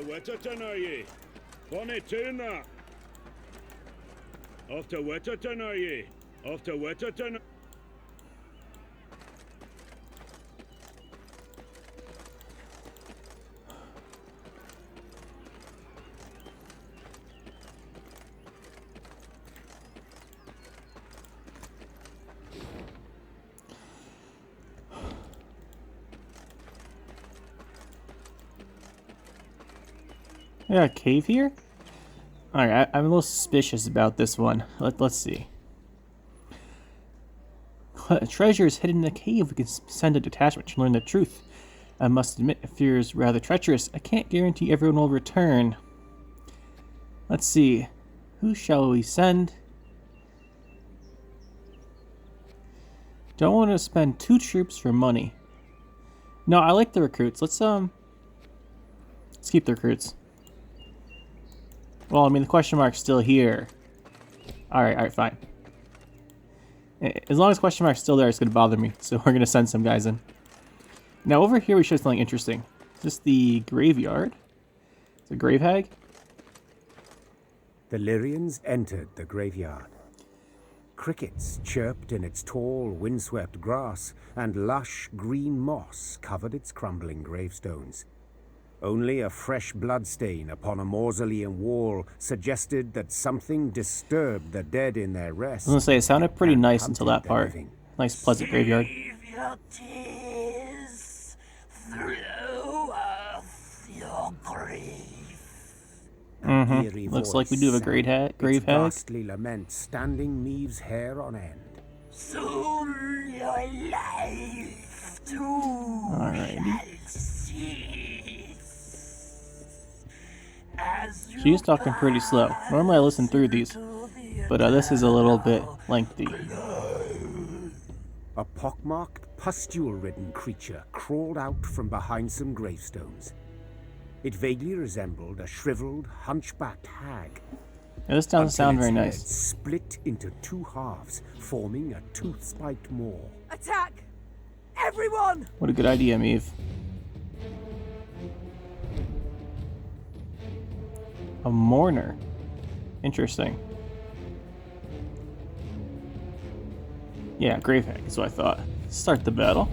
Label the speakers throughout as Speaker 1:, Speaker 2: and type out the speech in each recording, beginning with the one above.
Speaker 1: Wetterton are ye? Bonnie tuna. Off to Wetterton are ye? Off to Wetterton.
Speaker 2: Yeah, a cave here? Alright, I'm a little suspicious about this one. Let's see. Treasure is hidden in the cave. We can send a detachment to learn the truth. I must admit, it fears rather treacherous. I can't guarantee everyone will return. Let's see. Who shall we send? Don't want to spend 2 troops for money. No, I like the recruits. Let's keep the recruits. Well, I mean, the question mark's still here. Alright, fine. As long as question mark's still there, it's going to bother me. So we're going to send some guys in. Now, over here, we should have something interesting. Is this the graveyard? It's a grave hag?
Speaker 3: The Lyrians entered the graveyard. Crickets chirped in its tall, windswept grass, and lush green moss covered its crumbling gravestones. Only a fresh bloodstain upon a mausoleum wall suggested that something disturbed the dead in their rest.
Speaker 2: I was gonna say, it sounded pretty nice until that part. Nice, pleasant graveyard.
Speaker 4: Save your tears, throw off your grief.
Speaker 2: Looks like we do have a grave hag.
Speaker 3: Ghastly lament standing Maeve's hair on end.
Speaker 4: Soon your life too
Speaker 2: Alrighty.
Speaker 4: shall cease.
Speaker 2: She's talking pretty slow. Normally I listen through these, but this is a little bit lengthy.
Speaker 3: A pockmarked, pustule-ridden creature crawled out from behind some gravestones. It vaguely resembled a shriveled, hunchbacked hag.
Speaker 2: Yeah, this doesn't sound very nice.
Speaker 3: Split into 2 halves, forming a tooth-spiked maw.
Speaker 5: Attack! Everyone!
Speaker 2: What a good idea, Maeve. A Mourner. Interesting. Yeah, grave hag is what I thought. Start the battle.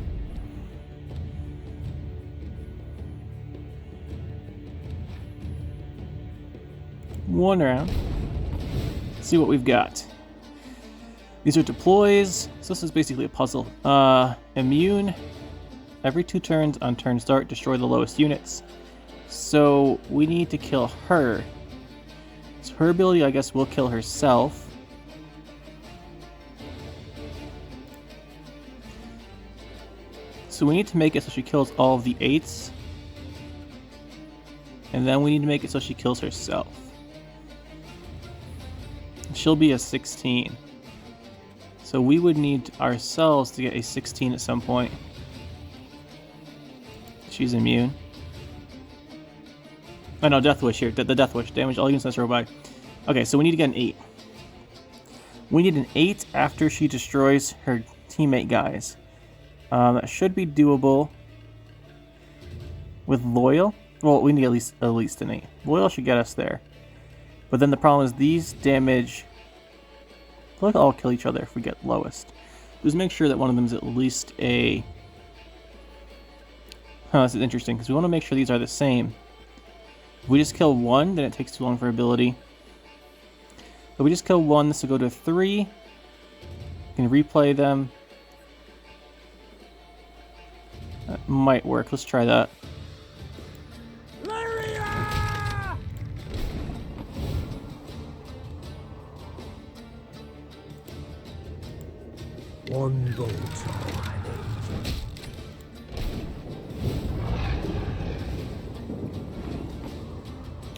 Speaker 2: One round. See what we've got. These are deploys. So this is basically a puzzle. Immune. Every 2 turns on turn start, destroy the lowest units. So we need to kill her. So her ability, I guess, will kill herself. So we need to make it so she kills all of the 8s. And then we need to make it so she kills herself. She'll be a 16. So we would need ourselves to get a 16 at some point. She's immune. Oh no, Death Wish here. The Death Wish. Damage all units that's rolled by. Okay, so we need to get an 8. We need an 8 after she destroys her teammate guys. That should be doable with Loyal. Well, we need at least an 8. Loyal should get us there. But then the problem is these damage... They'll all kill each other if we get lowest. Just make sure that one of them is at least a... This is interesting, because we want to make sure these are the same. If we just kill 1, then it takes too long for ability. If we just kill 1, this will go to 3. We can replay them. That might work. Let's try that.
Speaker 5: Lyria!
Speaker 3: One bolt.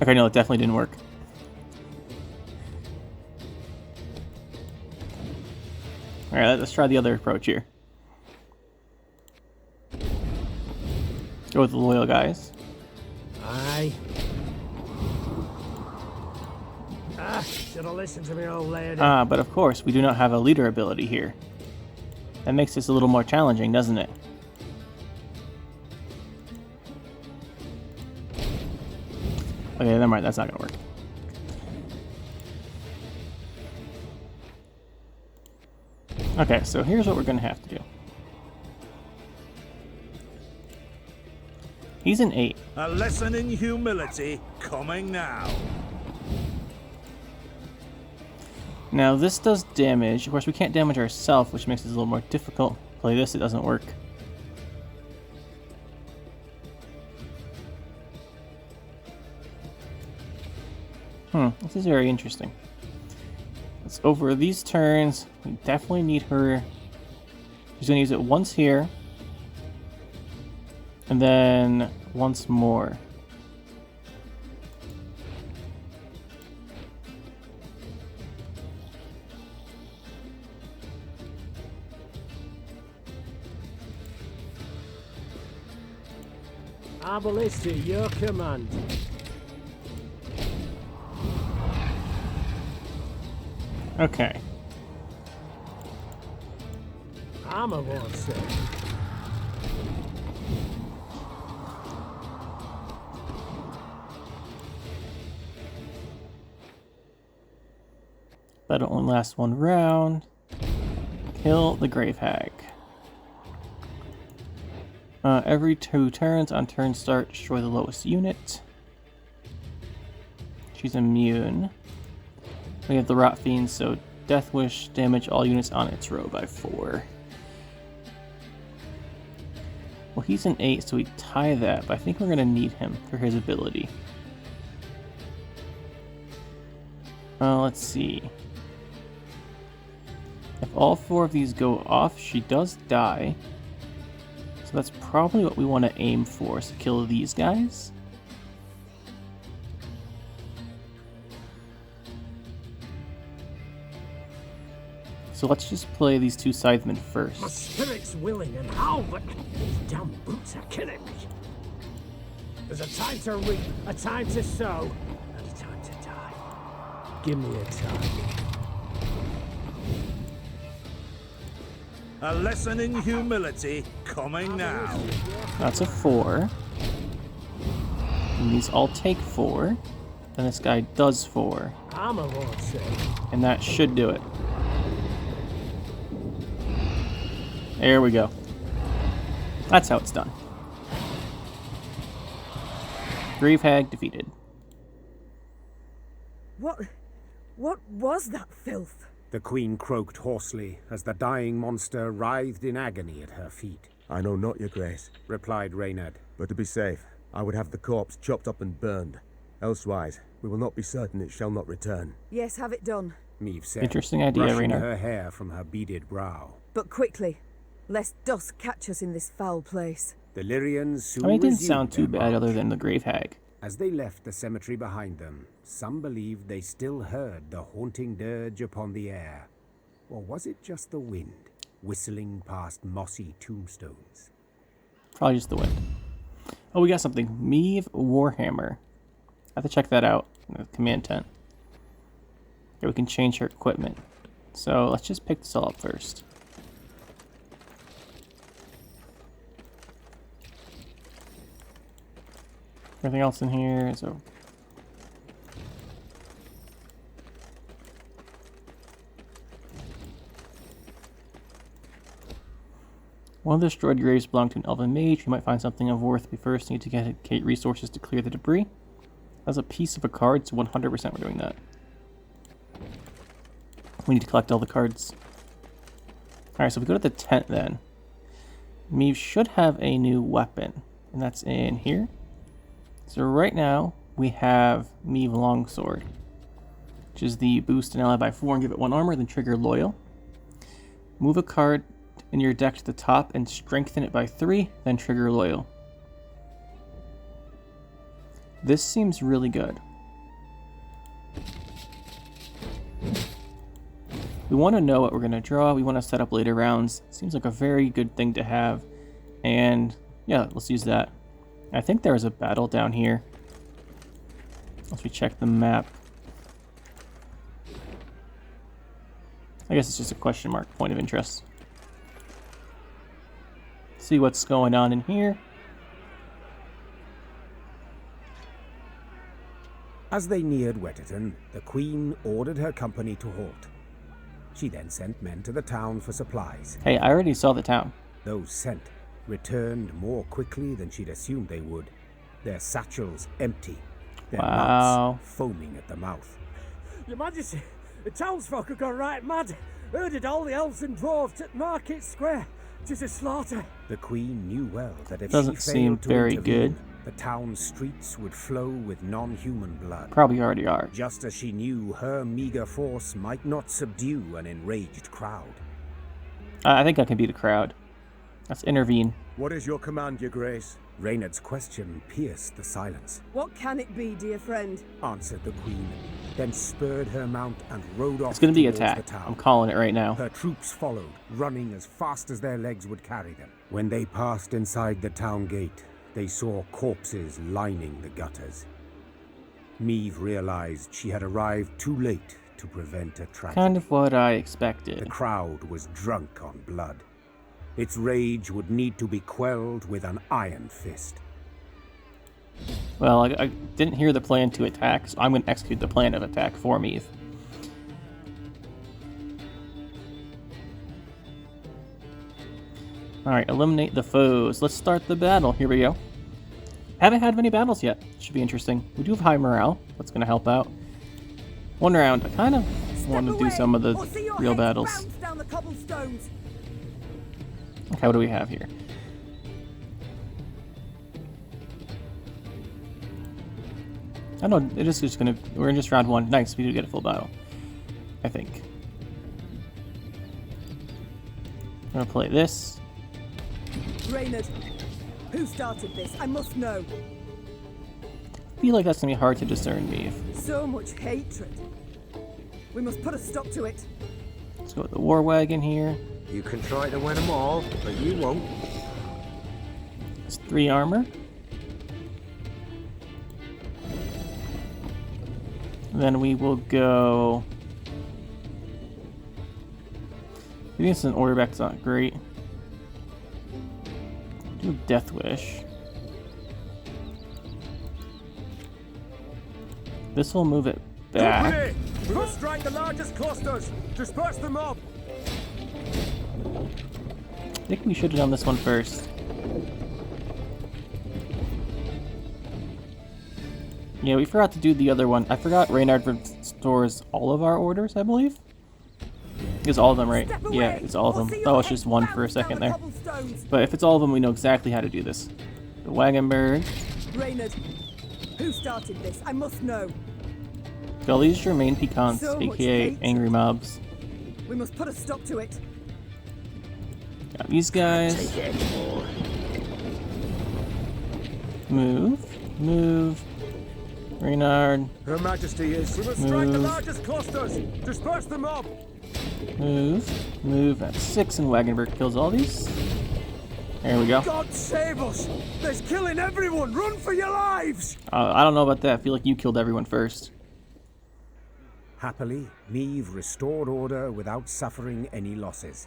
Speaker 2: Okay, no, it definitely didn't work. Alright, let's try the other approach here. Go with the loyal guys.
Speaker 5: Aye. Should have listened to me, old lady.
Speaker 2: But of course, we do not have a leader ability here. That makes this a little more challenging, doesn't it? Okay, never mind. That's not gonna work. Okay, so here's what we're gonna have to do. He's an 8.
Speaker 6: A lesson in humility coming now.
Speaker 2: Now this does damage. Of course, we can't damage ourselves, which makes it a little more difficult. Play this, it doesn't work. This is very interesting. It's over these turns. We definitely need her. She's gonna use it once here. And then once more.
Speaker 5: Ardal is to your command.
Speaker 2: Okay.
Speaker 5: Armor won't save.
Speaker 2: That'll only last one round. Kill the Grave Hag. Every 2 turns on turn start, destroy the lowest unit. She's immune. We have the Rot Fiend, so Death Wish, damage all units on its row by 4. Well, he's an 8, so we tie that, but I think we're going to need him for his ability. Let's see. If all 4 of these go off, she does die. So that's probably what we want to aim for, is to kill these guys. So let's just play these 2 Scythemen first.
Speaker 5: My spirit's willing and how, but these damn boots are killing me. There's a time to reap, a time to sow, and a time to die. Give me a time.
Speaker 6: A lesson in humility coming now.
Speaker 2: That's a 4. And these all take 4. And this guy does 4.
Speaker 5: Armor won't save.
Speaker 2: And that should do it. There we go. That's how it's done. Grave Hag defeated.
Speaker 7: What was that filth?
Speaker 3: The queen croaked hoarsely as the dying monster writhed in agony at her feet.
Speaker 8: I know not, your grace,
Speaker 3: Replied Reynard.
Speaker 8: but to be safe, I would have the corpse chopped up and burned. Elsewise, we will not be certain it shall not return.
Speaker 7: Yes, have it done.
Speaker 3: Meve said,
Speaker 2: Interesting idea,
Speaker 3: brushing
Speaker 2: Reynard.
Speaker 3: her hair from her beaded brow.
Speaker 7: But quickly, lest dusk catch us in this foul place.
Speaker 3: The Lyrians soon
Speaker 2: I mean, it didn't
Speaker 3: resumed
Speaker 2: sound too
Speaker 3: their
Speaker 2: bad other
Speaker 3: march.
Speaker 2: than the Grave Hag.
Speaker 3: As they left the cemetery behind them, some believed they still heard the haunting dirge upon the air. Or was it just the wind, whistling past mossy tombstones?
Speaker 2: Probably just the wind. Oh, we got something. Meve Warhammer. I have to check that out in the command tent. Okay, we can change her equipment. So let's just pick this all up first. Everything else in here is a... One of the destroyed graves belonged to an elven mage. We might find something of worth. We first need to get resources to clear the debris. That's a piece of a card, so 100% we're doing that. We need to collect all the cards. Alright, so if we go to the tent then. Meve should have a new weapon, and that's in here. So right now, we have Meve Longsword, which is the boost an ally by 4 and give it 1 armor, then trigger Loyal. Move a card in your deck to the top and strengthen it by 3, then trigger Loyal. This seems really good. We want to know what we're going to draw. We want to set up later rounds. Seems like a very good thing to have. And yeah, let's use that. I think there is a battle down here. Once we check the map. I guess it's just a question mark, point of interest. See what's going on in here.
Speaker 3: As they neared Wetterton, the Queen ordered her company to halt. She then sent men to the town for supplies.
Speaker 2: Hey, I already saw the town.
Speaker 3: Those sent returned more quickly than she'd assumed they would, their satchels empty, their
Speaker 2: Wow.
Speaker 3: mouths foaming at the mouth.
Speaker 5: Your Majesty, the townsfolk have gone right mad. Herded all the elves and dwarves at Market Square. 'Tis a slaughter.
Speaker 3: The Queen knew well that if
Speaker 2: Doesn't
Speaker 3: she
Speaker 2: seem
Speaker 3: failed to
Speaker 2: very
Speaker 3: intervene,
Speaker 2: good.
Speaker 3: the town's streets would flow with non-human blood.
Speaker 2: Probably already are.
Speaker 3: Just as she knew her meager force might not subdue an enraged crowd.
Speaker 2: I think I can beat a crowd. Let's intervene.
Speaker 8: What is your command, your grace?
Speaker 3: Reynard's question pierced the silence.
Speaker 7: What can it be, dear friend?
Speaker 3: Answered the Queen, then spurred her mount and rode off
Speaker 2: It's going to be
Speaker 3: towards
Speaker 2: attack.
Speaker 3: the town.
Speaker 2: I'm calling it right now.
Speaker 3: Her troops followed, running as fast as their legs would carry them. When they passed inside the town gate, they saw corpses lining the gutters. Meve realized she had arrived too late to prevent a tragedy.
Speaker 2: Kind of what I
Speaker 3: The
Speaker 2: expected.
Speaker 3: crowd was drunk on blood. Its rage would need to be quelled with an iron fist.
Speaker 2: Well, I didn't hear the plan to attack, so I'm going to execute the plan of attack for me. Alright, eliminate the foes. Let's start the battle. Here we go. Haven't had many battles yet. Should be interesting. We do have high morale. That's going to help out. One round. I kind of want to do some of the real battles.
Speaker 7: Down the cobblestones.
Speaker 2: Okay, what do we have here? I don't know, it is just gonna, we're in just round one. Nice, we do get a full battle. I think. I'm gonna play this.
Speaker 7: Reynard, who started this? I must know.
Speaker 2: I feel like that's gonna be hard to discern, Meve.
Speaker 7: So much hatred. We must put a stop to it.
Speaker 2: Let's go with the war wagon here.
Speaker 3: You can try to win them all, but you won't.
Speaker 2: It's 3 armor. Then we will go. Maybe it's an order back's not great. Do Death Wish. This will move it back.
Speaker 8: We must strike the largest clusters. Disperse the mob.
Speaker 2: I think we should have done this one first. Yeah, we forgot to do the other one. I forgot Reynard restores all of our orders, I believe. It's all of them, right? Yeah, it's all of them. Oh, it's just one for a second there. But if it's all of them, we know exactly how to do this. The Wagenberg.
Speaker 7: Reynard, who started this? I must know.
Speaker 2: Well, these are your main pecans,
Speaker 7: So much
Speaker 2: aka
Speaker 7: hatred.
Speaker 2: angry mobs.
Speaker 7: We must put a stop to it.
Speaker 2: Got these guys. Move. Move. Reynard.
Speaker 8: Her Majesty is. We must strike the
Speaker 2: Move.
Speaker 8: largest clusters. Disperse the mob.
Speaker 2: Move. Move. That's 6, and Wagenberg kills all these. There we go.
Speaker 8: God save us! There's killing everyone! Run for your lives!
Speaker 2: I don't know about that. I feel like you killed everyone first.
Speaker 3: Happily, Meve restored order without suffering any losses.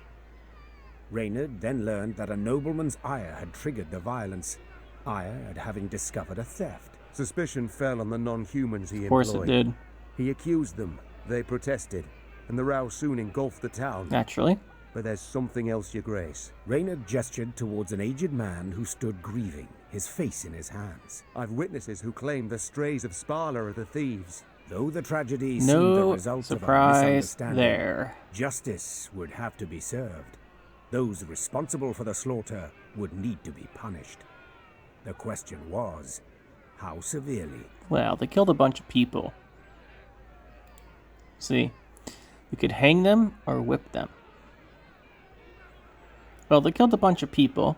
Speaker 3: Reynard then learned that a nobleman's ire had triggered the violence, ire at having discovered a theft.
Speaker 8: Suspicion fell on the non-humans he
Speaker 2: Of course it
Speaker 8: employed.
Speaker 2: did.
Speaker 8: He accused them. They protested, and the row soon engulfed the town.
Speaker 2: Naturally.
Speaker 8: But there's something else, your grace.
Speaker 3: Reynard gestured towards an aged man who stood grieving, his face in his hands.
Speaker 8: I've witnesses who claim the strays of Sparla are the thieves.
Speaker 3: Though the tragedy seemed the
Speaker 2: No
Speaker 3: result of a
Speaker 2: surprise
Speaker 3: misunderstanding,
Speaker 2: there.
Speaker 3: justice would have to be served. Those responsible for the slaughter would need to be punished. The question was, how severely?
Speaker 2: Well, they killed a bunch of people. See, we could hang them or whip them. Well, they killed a bunch of people.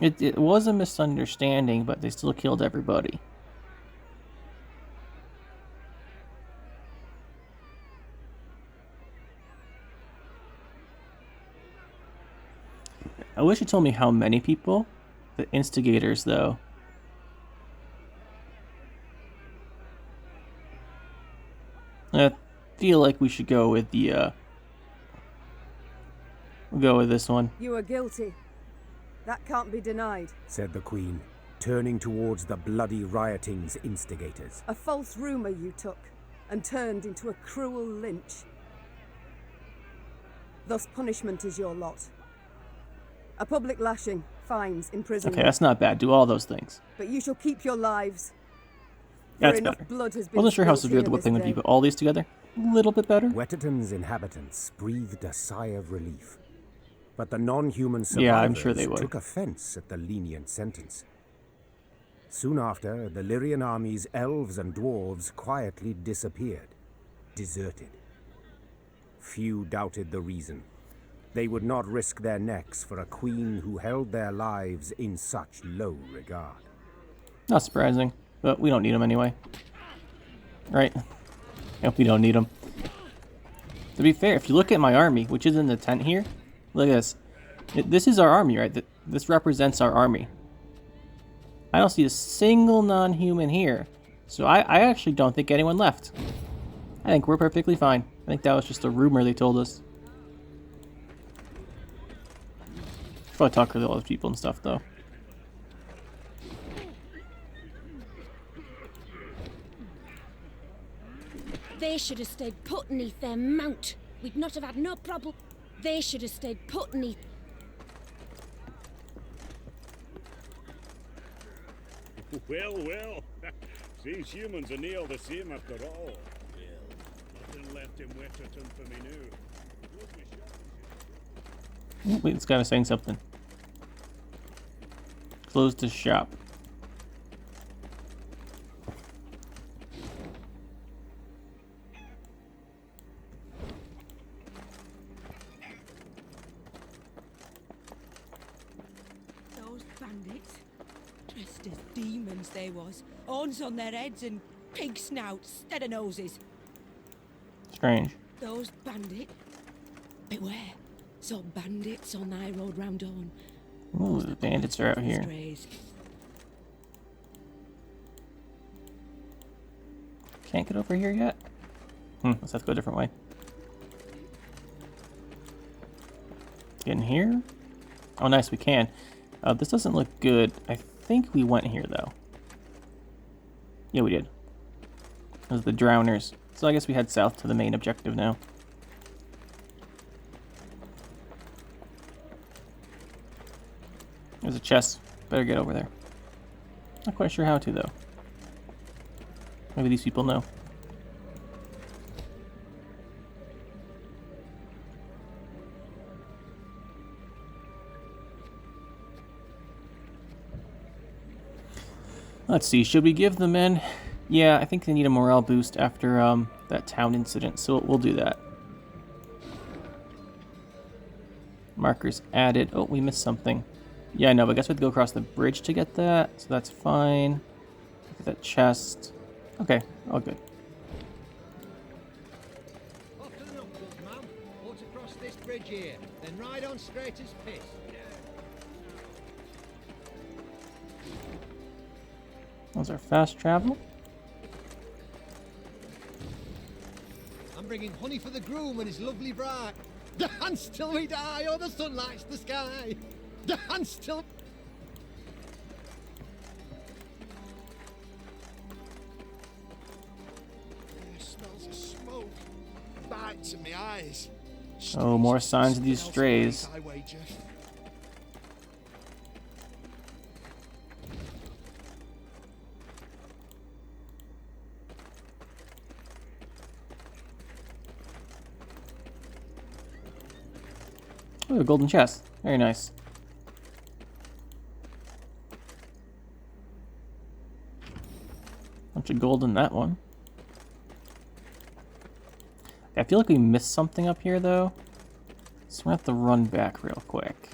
Speaker 2: It was a misunderstanding, but they still killed everybody. I wish you told me how many people. The instigators, though. I feel like we should go with the, we'll go with this one.
Speaker 7: You are guilty. That can't be denied.
Speaker 3: said the Queen, turning towards the bloody rioting's instigators.
Speaker 7: A false rumour you took, and turned into a cruel lynch. Thus punishment is your lot. A public lashing, fines, imprisonment.
Speaker 2: Okay, that's not bad. Do all those things.
Speaker 7: But you shall keep your lives.
Speaker 2: That's
Speaker 7: For enough
Speaker 2: better.
Speaker 7: blood has been
Speaker 2: Wasn't sure how
Speaker 7: spilled
Speaker 2: severe
Speaker 7: here
Speaker 2: the
Speaker 7: this
Speaker 2: whipping would be,
Speaker 7: day.
Speaker 2: but all these together, a little bit better.
Speaker 3: Wetterton's inhabitants breathed a sigh of relief. But the non-human survivors
Speaker 2: Yeah, I'm sure they would.
Speaker 3: took offense at the lenient sentence. Soon after, the Lyrian army's elves and dwarves quietly disappeared, deserted. Few doubted the reason. They would not risk their necks for a queen who held their lives in such low regard.
Speaker 2: Not surprising, but we don't need them anyway. Right? Yep, we don't need them. To be fair, if you look at my army, which is in the tent here, look at this. This is our army, right? This represents our army. I don't see a single non-human here. So I actually don't think anyone left. I think we're perfectly fine. I think that was just a rumor they told us. Should probably talk to all those people and stuff, though.
Speaker 9: They should have stayed put beneath their mount. We'd not have had no problem. They should have stayed put beneath.
Speaker 1: Well, well. These humans are near the same after all. Well, nothing left in Wetterton for me now.
Speaker 2: Wait, this guy was saying something. Closed the shop.
Speaker 10: Those bandits, dressed as demons they was. Horns on their heads and pig snouts instead of noses.
Speaker 2: Strange.
Speaker 10: Those bandit. Beware. Saw bandits on the high road round Dawn.
Speaker 2: Ooh, the bandits are out here.
Speaker 10: Strays.
Speaker 2: Can't get over here yet? Let's have to go a different way. Get in here? Oh, nice, we can. This doesn't look good. I think we went here, though. Yeah, we did. Those are the drowners. So I guess we head south to the main objective now. There's a chest. Better get over there. Not quite sure how to, though. Maybe these people know. Let's see, should we give the men... Yeah, I think they need a morale boost after that town incident, so we'll do that. Markers added. Oh, we missed something. Yeah, I know, but I guess we have to go across the bridge to get that, so that's fine. Look at that chest. Okay, all good.
Speaker 11: Off to the knuckles, ma'am. Walk across this bridge here, then ride on straight as piss.
Speaker 2: Those are fast travel.
Speaker 11: I'm bringing honey for the groom and his lovely bride. Dance till we die, or the sun lights the sky. Dance till...
Speaker 12: Smells of smoke. Bites in my eyes.
Speaker 2: Oh, more signs of these strays.
Speaker 12: I wager.
Speaker 2: Oh, a golden chest. Very nice. Bunch of gold in that one. I feel like we missed something up here, though. So we're gonna have to run back real quick.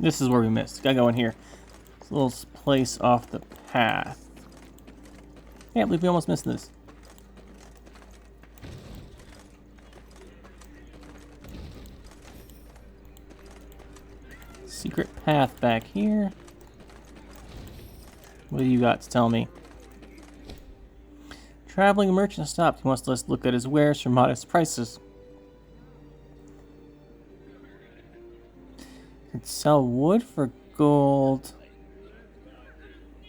Speaker 2: This is where we missed. Gotta go in here. It's a little place off the path. Can't believe we almost missed this. Secret path back here. What do you got to tell me? Traveling merchant stopped. He wants to let's look at his wares for modest prices. Could sell wood for gold.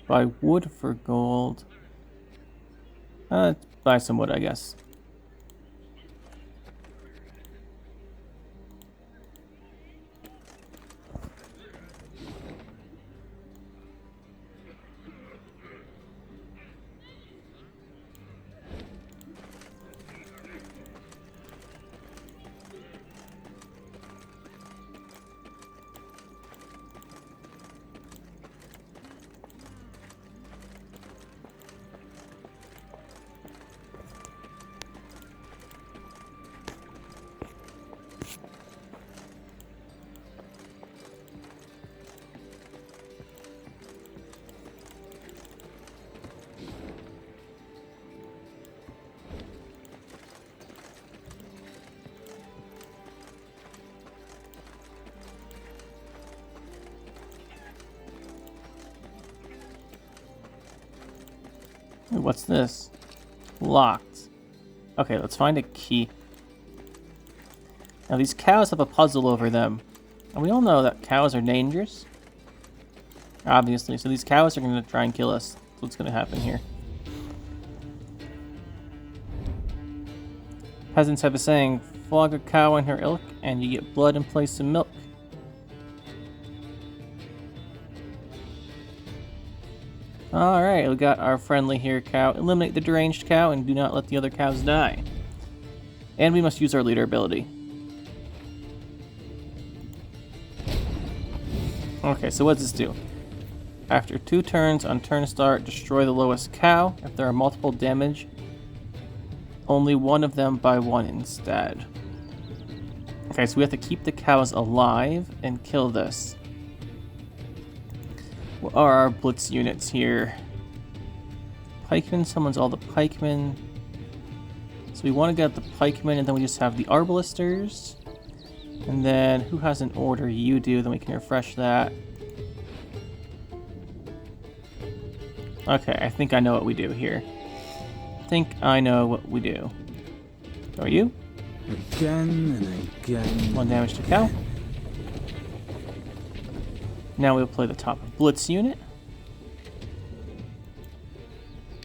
Speaker 2: Buy wood for gold. Buy some wood, I guess. Ooh, what's this? Locked. Okay, let's find a key. Now these cows have a puzzle over them. And we all know that cows are dangerous. Obviously, so these cows are going to try and kill us. That's what's going to happen here. Peasants have a saying, flog a cow and her ilk, and you get blood in place of milk. Alright, we got our friendly here cow. Eliminate the deranged cow and do not let the other cows die. And we must use our leader ability. Okay, so what does this do? After 2 turns on turn start, destroy the lowest cow. If there are multiple damage, only one of them by 1 instead. Okay, so we have to keep the cows alive and kill this. What are our blitz units here? Pikemen summons all the pikemen. So we want to get the pikemen, and then we just have the arbalisters. And then who has an order? You do, then we can refresh that. Okay, I think I know what we do here. I think I know what we do. Are you?
Speaker 13: Again and again.
Speaker 2: 1 damage to cow. Now we'll play the top blitz unit.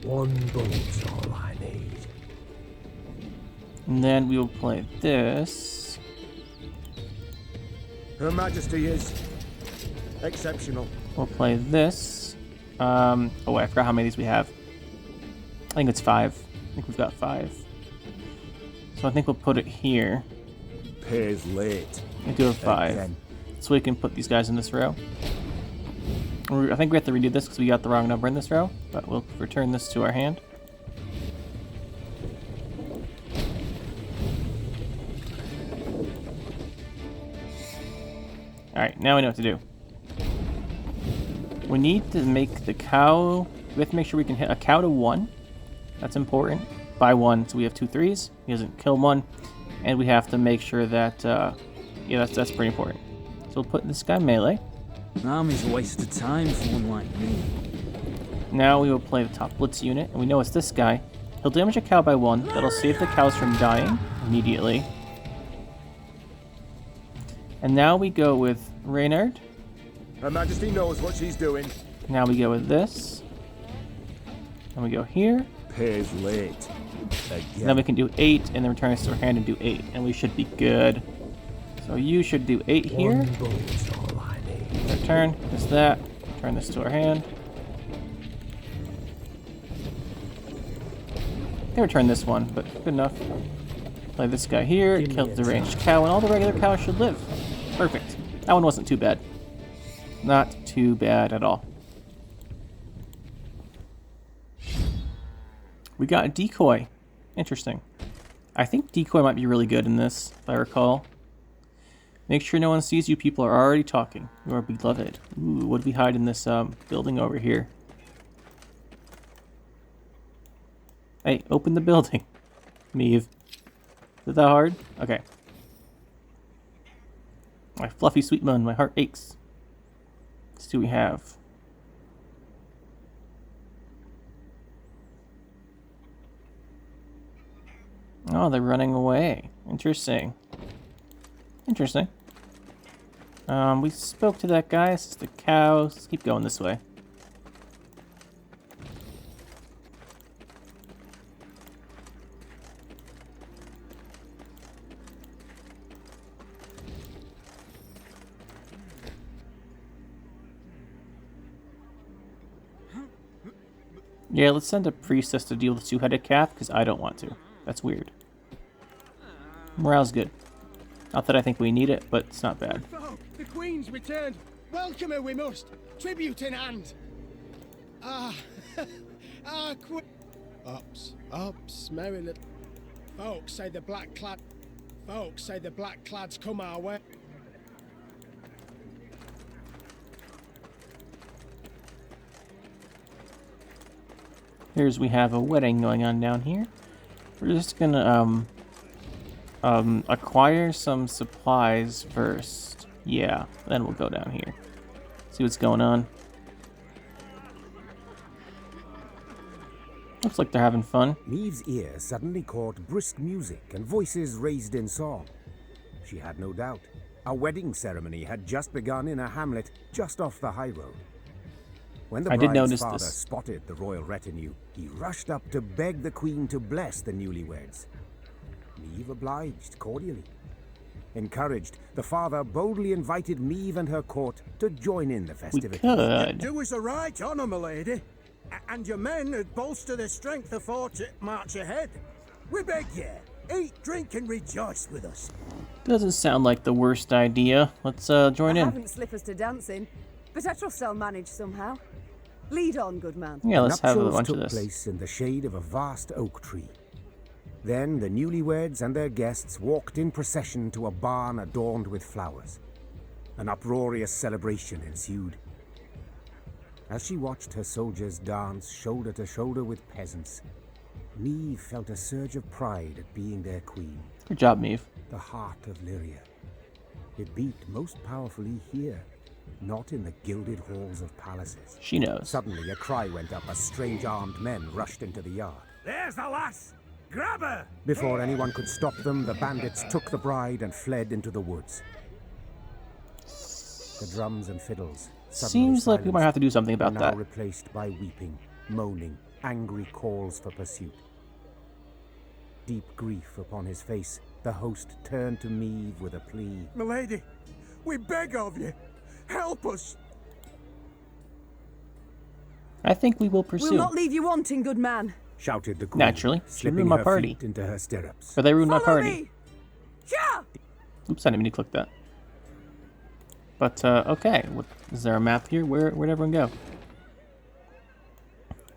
Speaker 5: 1 bullet's all I need.
Speaker 2: And then we will play this.
Speaker 8: Her Majesty is exceptional.
Speaker 2: We'll play this. Oh, I forgot how many of these we have. I think it's 5. I think we've got 5. So I think we'll put it here.
Speaker 8: Pays late.
Speaker 2: And do a 5. Again. So we can put these guys in this row. I think we have to redo this because we got the wrong number in this row, but we'll return this to our hand. Alright, now we know what to do. We need to make the cow... We have to make sure we can hit a cow to 1. That's important. By 1, so we have 2 3s. He doesn't kill 1. And we have to make sure that... yeah, that's pretty important. So we'll put this guy melee.
Speaker 13: Army's a waste of time for one like me.
Speaker 2: Now we will play the top blitz unit, and we know it's this guy. He'll damage a cow by 1. That'll save the cows from dying immediately. And now we go with Reynard.
Speaker 8: Her Majesty knows what she's doing.
Speaker 2: Now we go with this. And we go here.
Speaker 8: Pays late. Again.
Speaker 2: Then we can do 8, and then return this to our hand and do 8. And we should be good. So you should do 8 here.
Speaker 5: 1 bullet's all I need.
Speaker 2: Return this, that. Return this to our hand. Can return this one, but good enough. Play this guy here. Kill the deranged cow, and all the regular cows should live. Perfect. That one wasn't too bad. Not too bad at all. We got a decoy. Interesting. I think decoy might be really good in this, if I recall. Make sure no one sees you. People are already talking. You are beloved. Ooh, what do we hide in this building over here? Hey, open the building. Meave. Is it that hard? Okay. My fluffy sweet moan, my heart aches. Let's see what we have. Oh, they're running away. Interesting. Interesting. We spoke to that guy. This is the cow. Let's keep going this way. Yeah, let's send a priestess to deal with two-headed calf, because I don't want to. That's weird. Morale's good. Not that I think we need it, but it's not bad.
Speaker 5: Oh, the Queen's returned. Welcome her we must. Tribute in hand. Queen. Ups, merry little. Folks say the black clads come our way.
Speaker 2: Here's we have a wedding going on down here. We're just gonna acquire some supplies first. Yeah, then we'll go down here. See what's going on. Looks like they're having fun.
Speaker 3: Maeve's ear suddenly caught brisk music and voices raised in song. She had no doubt. A wedding ceremony had just begun in a hamlet just off the high road. When the bride's father spotted the royal retinue, he rushed up to beg the queen to bless the newlyweds. Maeve obliged cordially. Encouraged, the father boldly invited Maeve and her court to join in the festivities.
Speaker 2: We could.
Speaker 14: Do us a right honour, my lady, and your men would bolster their strength afore to march ahead. We beg ye, eat, drink, and rejoice with us.
Speaker 2: Doesn't sound like the worst idea. Let's join in.
Speaker 7: I haven't slippers to dance in, but I trust I'll manage somehow. Lead on, good man.
Speaker 2: Yeah, let's have a bunch of
Speaker 3: this. Took place in the shade of a vast oak tree. Then the newlyweds and their guests walked in procession to a barn adorned with flowers. An uproarious celebration ensued. As she watched her soldiers dance shoulder to shoulder with peasants, Maeve felt a surge of pride at being their queen.
Speaker 2: Good job, Maeve.
Speaker 3: The heart of Lyria. It beat most powerfully here, not in the gilded halls of palaces.
Speaker 2: She knows.
Speaker 3: Suddenly a cry went up as strange armed men rushed into the yard.
Speaker 6: There's the lass! Grab her!
Speaker 3: Before anyone could stop them, the bandits took the bride and fled into the woods. The drums and fiddles
Speaker 2: seems like we might have to do something about that.
Speaker 3: Now replaced by weeping, moaning, angry calls for pursuit. Deep grief upon his face, the host turned to Maeve with a plea.
Speaker 14: Milady, we beg of you, help us.
Speaker 2: I think we will pursue.
Speaker 7: We'll not leave you wanting, good man.
Speaker 3: Shouted the queen.
Speaker 2: Naturally, she ruined my party.
Speaker 3: Into her stirrups.
Speaker 2: Or they ruined my party.
Speaker 7: Yeah.
Speaker 2: Oops, I didn't mean to click that. But okay, is there a map here? Where'd everyone go?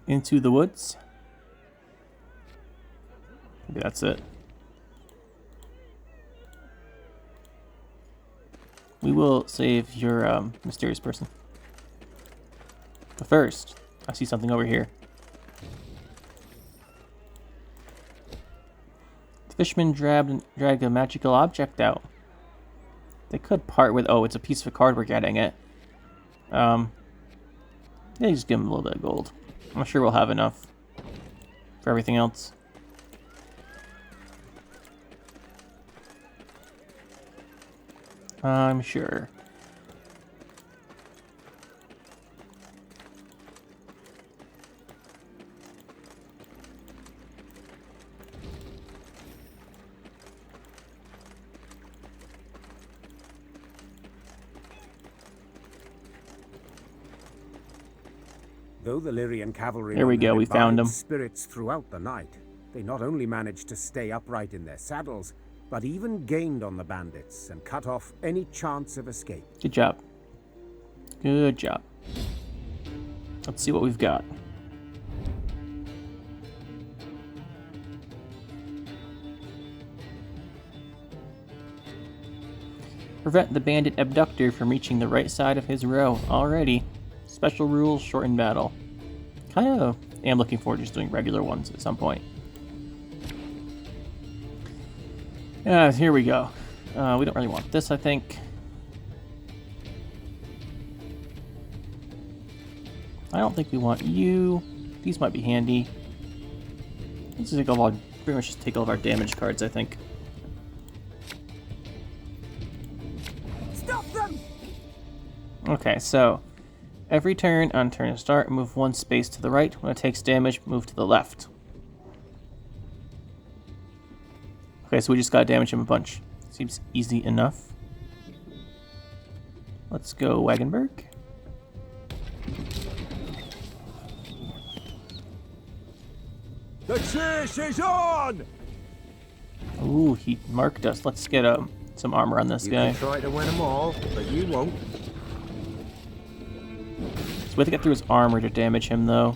Speaker 2: Into the woods. Maybe that's it. We will save your mysterious person. But first, I see something over here. The fisherman dragged a magical object out. They could part with... Oh, it's a piece of a card we're getting it. Yeah, just give him a little bit of gold. I'm sure we'll have enough for everything else. I'm sure.
Speaker 3: Though the Lyrian cavalry
Speaker 2: there we go, we found them.
Speaker 3: Spirits throughout the night, they not only managed to stay upright in their saddles, but even gained on the bandits and cut off any chance of escape.
Speaker 2: Good job. Good job. Let's see what we've got. Prevent the bandit Abductor from reaching the right side of his row. Alrighty. Special rules, shorten battle. Kind of am looking forward to just doing regular ones at some point. Here we go. We don't really want this, I think. I don't think we want you. These might be handy. Let's just take all of our, pretty much just take all of our damage cards, I think.
Speaker 7: Stop them!
Speaker 2: Okay, so every turn on turn start, move 1 space to the right. When it takes damage, move to the left. Okay, so we just gotta damage him a bunch. Seems easy enough. Let's go Wagenberg.
Speaker 6: The chase is on!
Speaker 2: Ooh, he marked us. Let's get some armor on this guy.
Speaker 3: You can try to win them all, but you won't.
Speaker 2: So we have to get through his armor to damage him, though.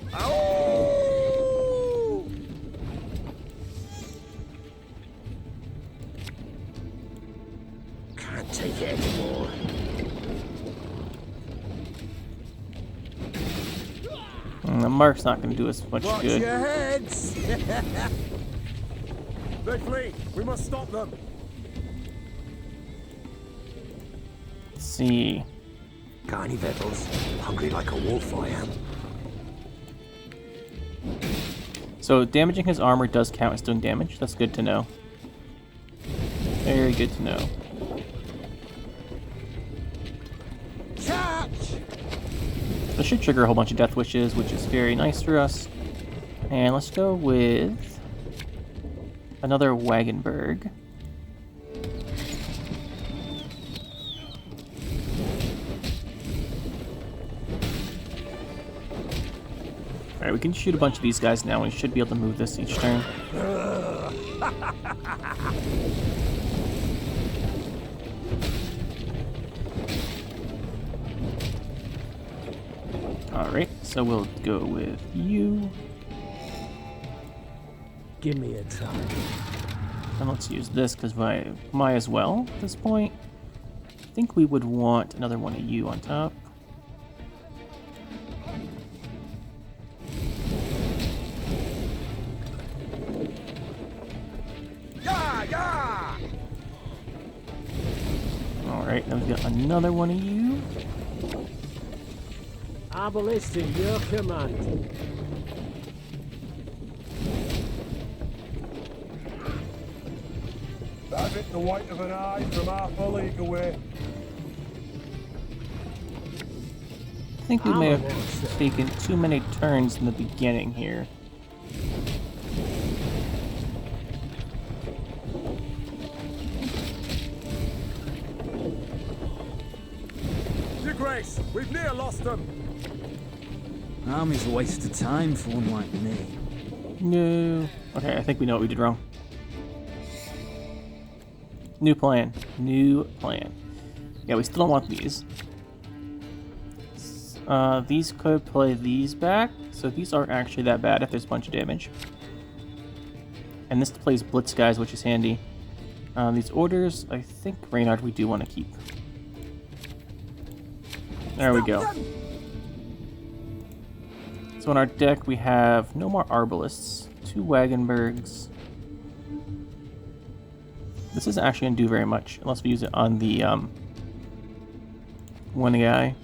Speaker 5: Can't take it anymore.
Speaker 2: The mark's not going to do us much
Speaker 14: Watch
Speaker 2: good.
Speaker 14: your heads! They flee! We must stop them!
Speaker 2: Let's see.
Speaker 3: Got any victuals? Hungry like a wolf I am.
Speaker 2: So damaging his armor does count as doing damage. That's good to know. Very good to know.
Speaker 14: Catch!
Speaker 2: This should trigger a whole bunch of death wishes, which is very nice for us. And let's go with another Wagenberg. Alright, we can shoot a bunch of these guys now. We should be able to move this each turn. Alright, so we'll go with you.
Speaker 5: Give me a time.
Speaker 2: And let's use this because might as well at this point. I think we would want another one of you on top. Alright, then we've got another one of you.
Speaker 5: Arbalist in your command.
Speaker 6: That bit the white of an eye from half a league away.
Speaker 2: I think we may have taken too many turns in the beginning here.
Speaker 14: Your Grace, we've near lost them.
Speaker 13: Army's a waste of time for one like me.
Speaker 2: No. Okay, I think we know what we did wrong. New plan. New plan. Yeah, we still don't want these. These could play these back, so these aren't actually that bad if there's a bunch of damage. And this plays Blitz guys, which is handy. These orders, I think, Reynard, we do want to keep. There we go. So in our deck, we have no more Arbalists, 2 Wagenbergs. This isn't actually going to do very much, unless we use it on the one guy.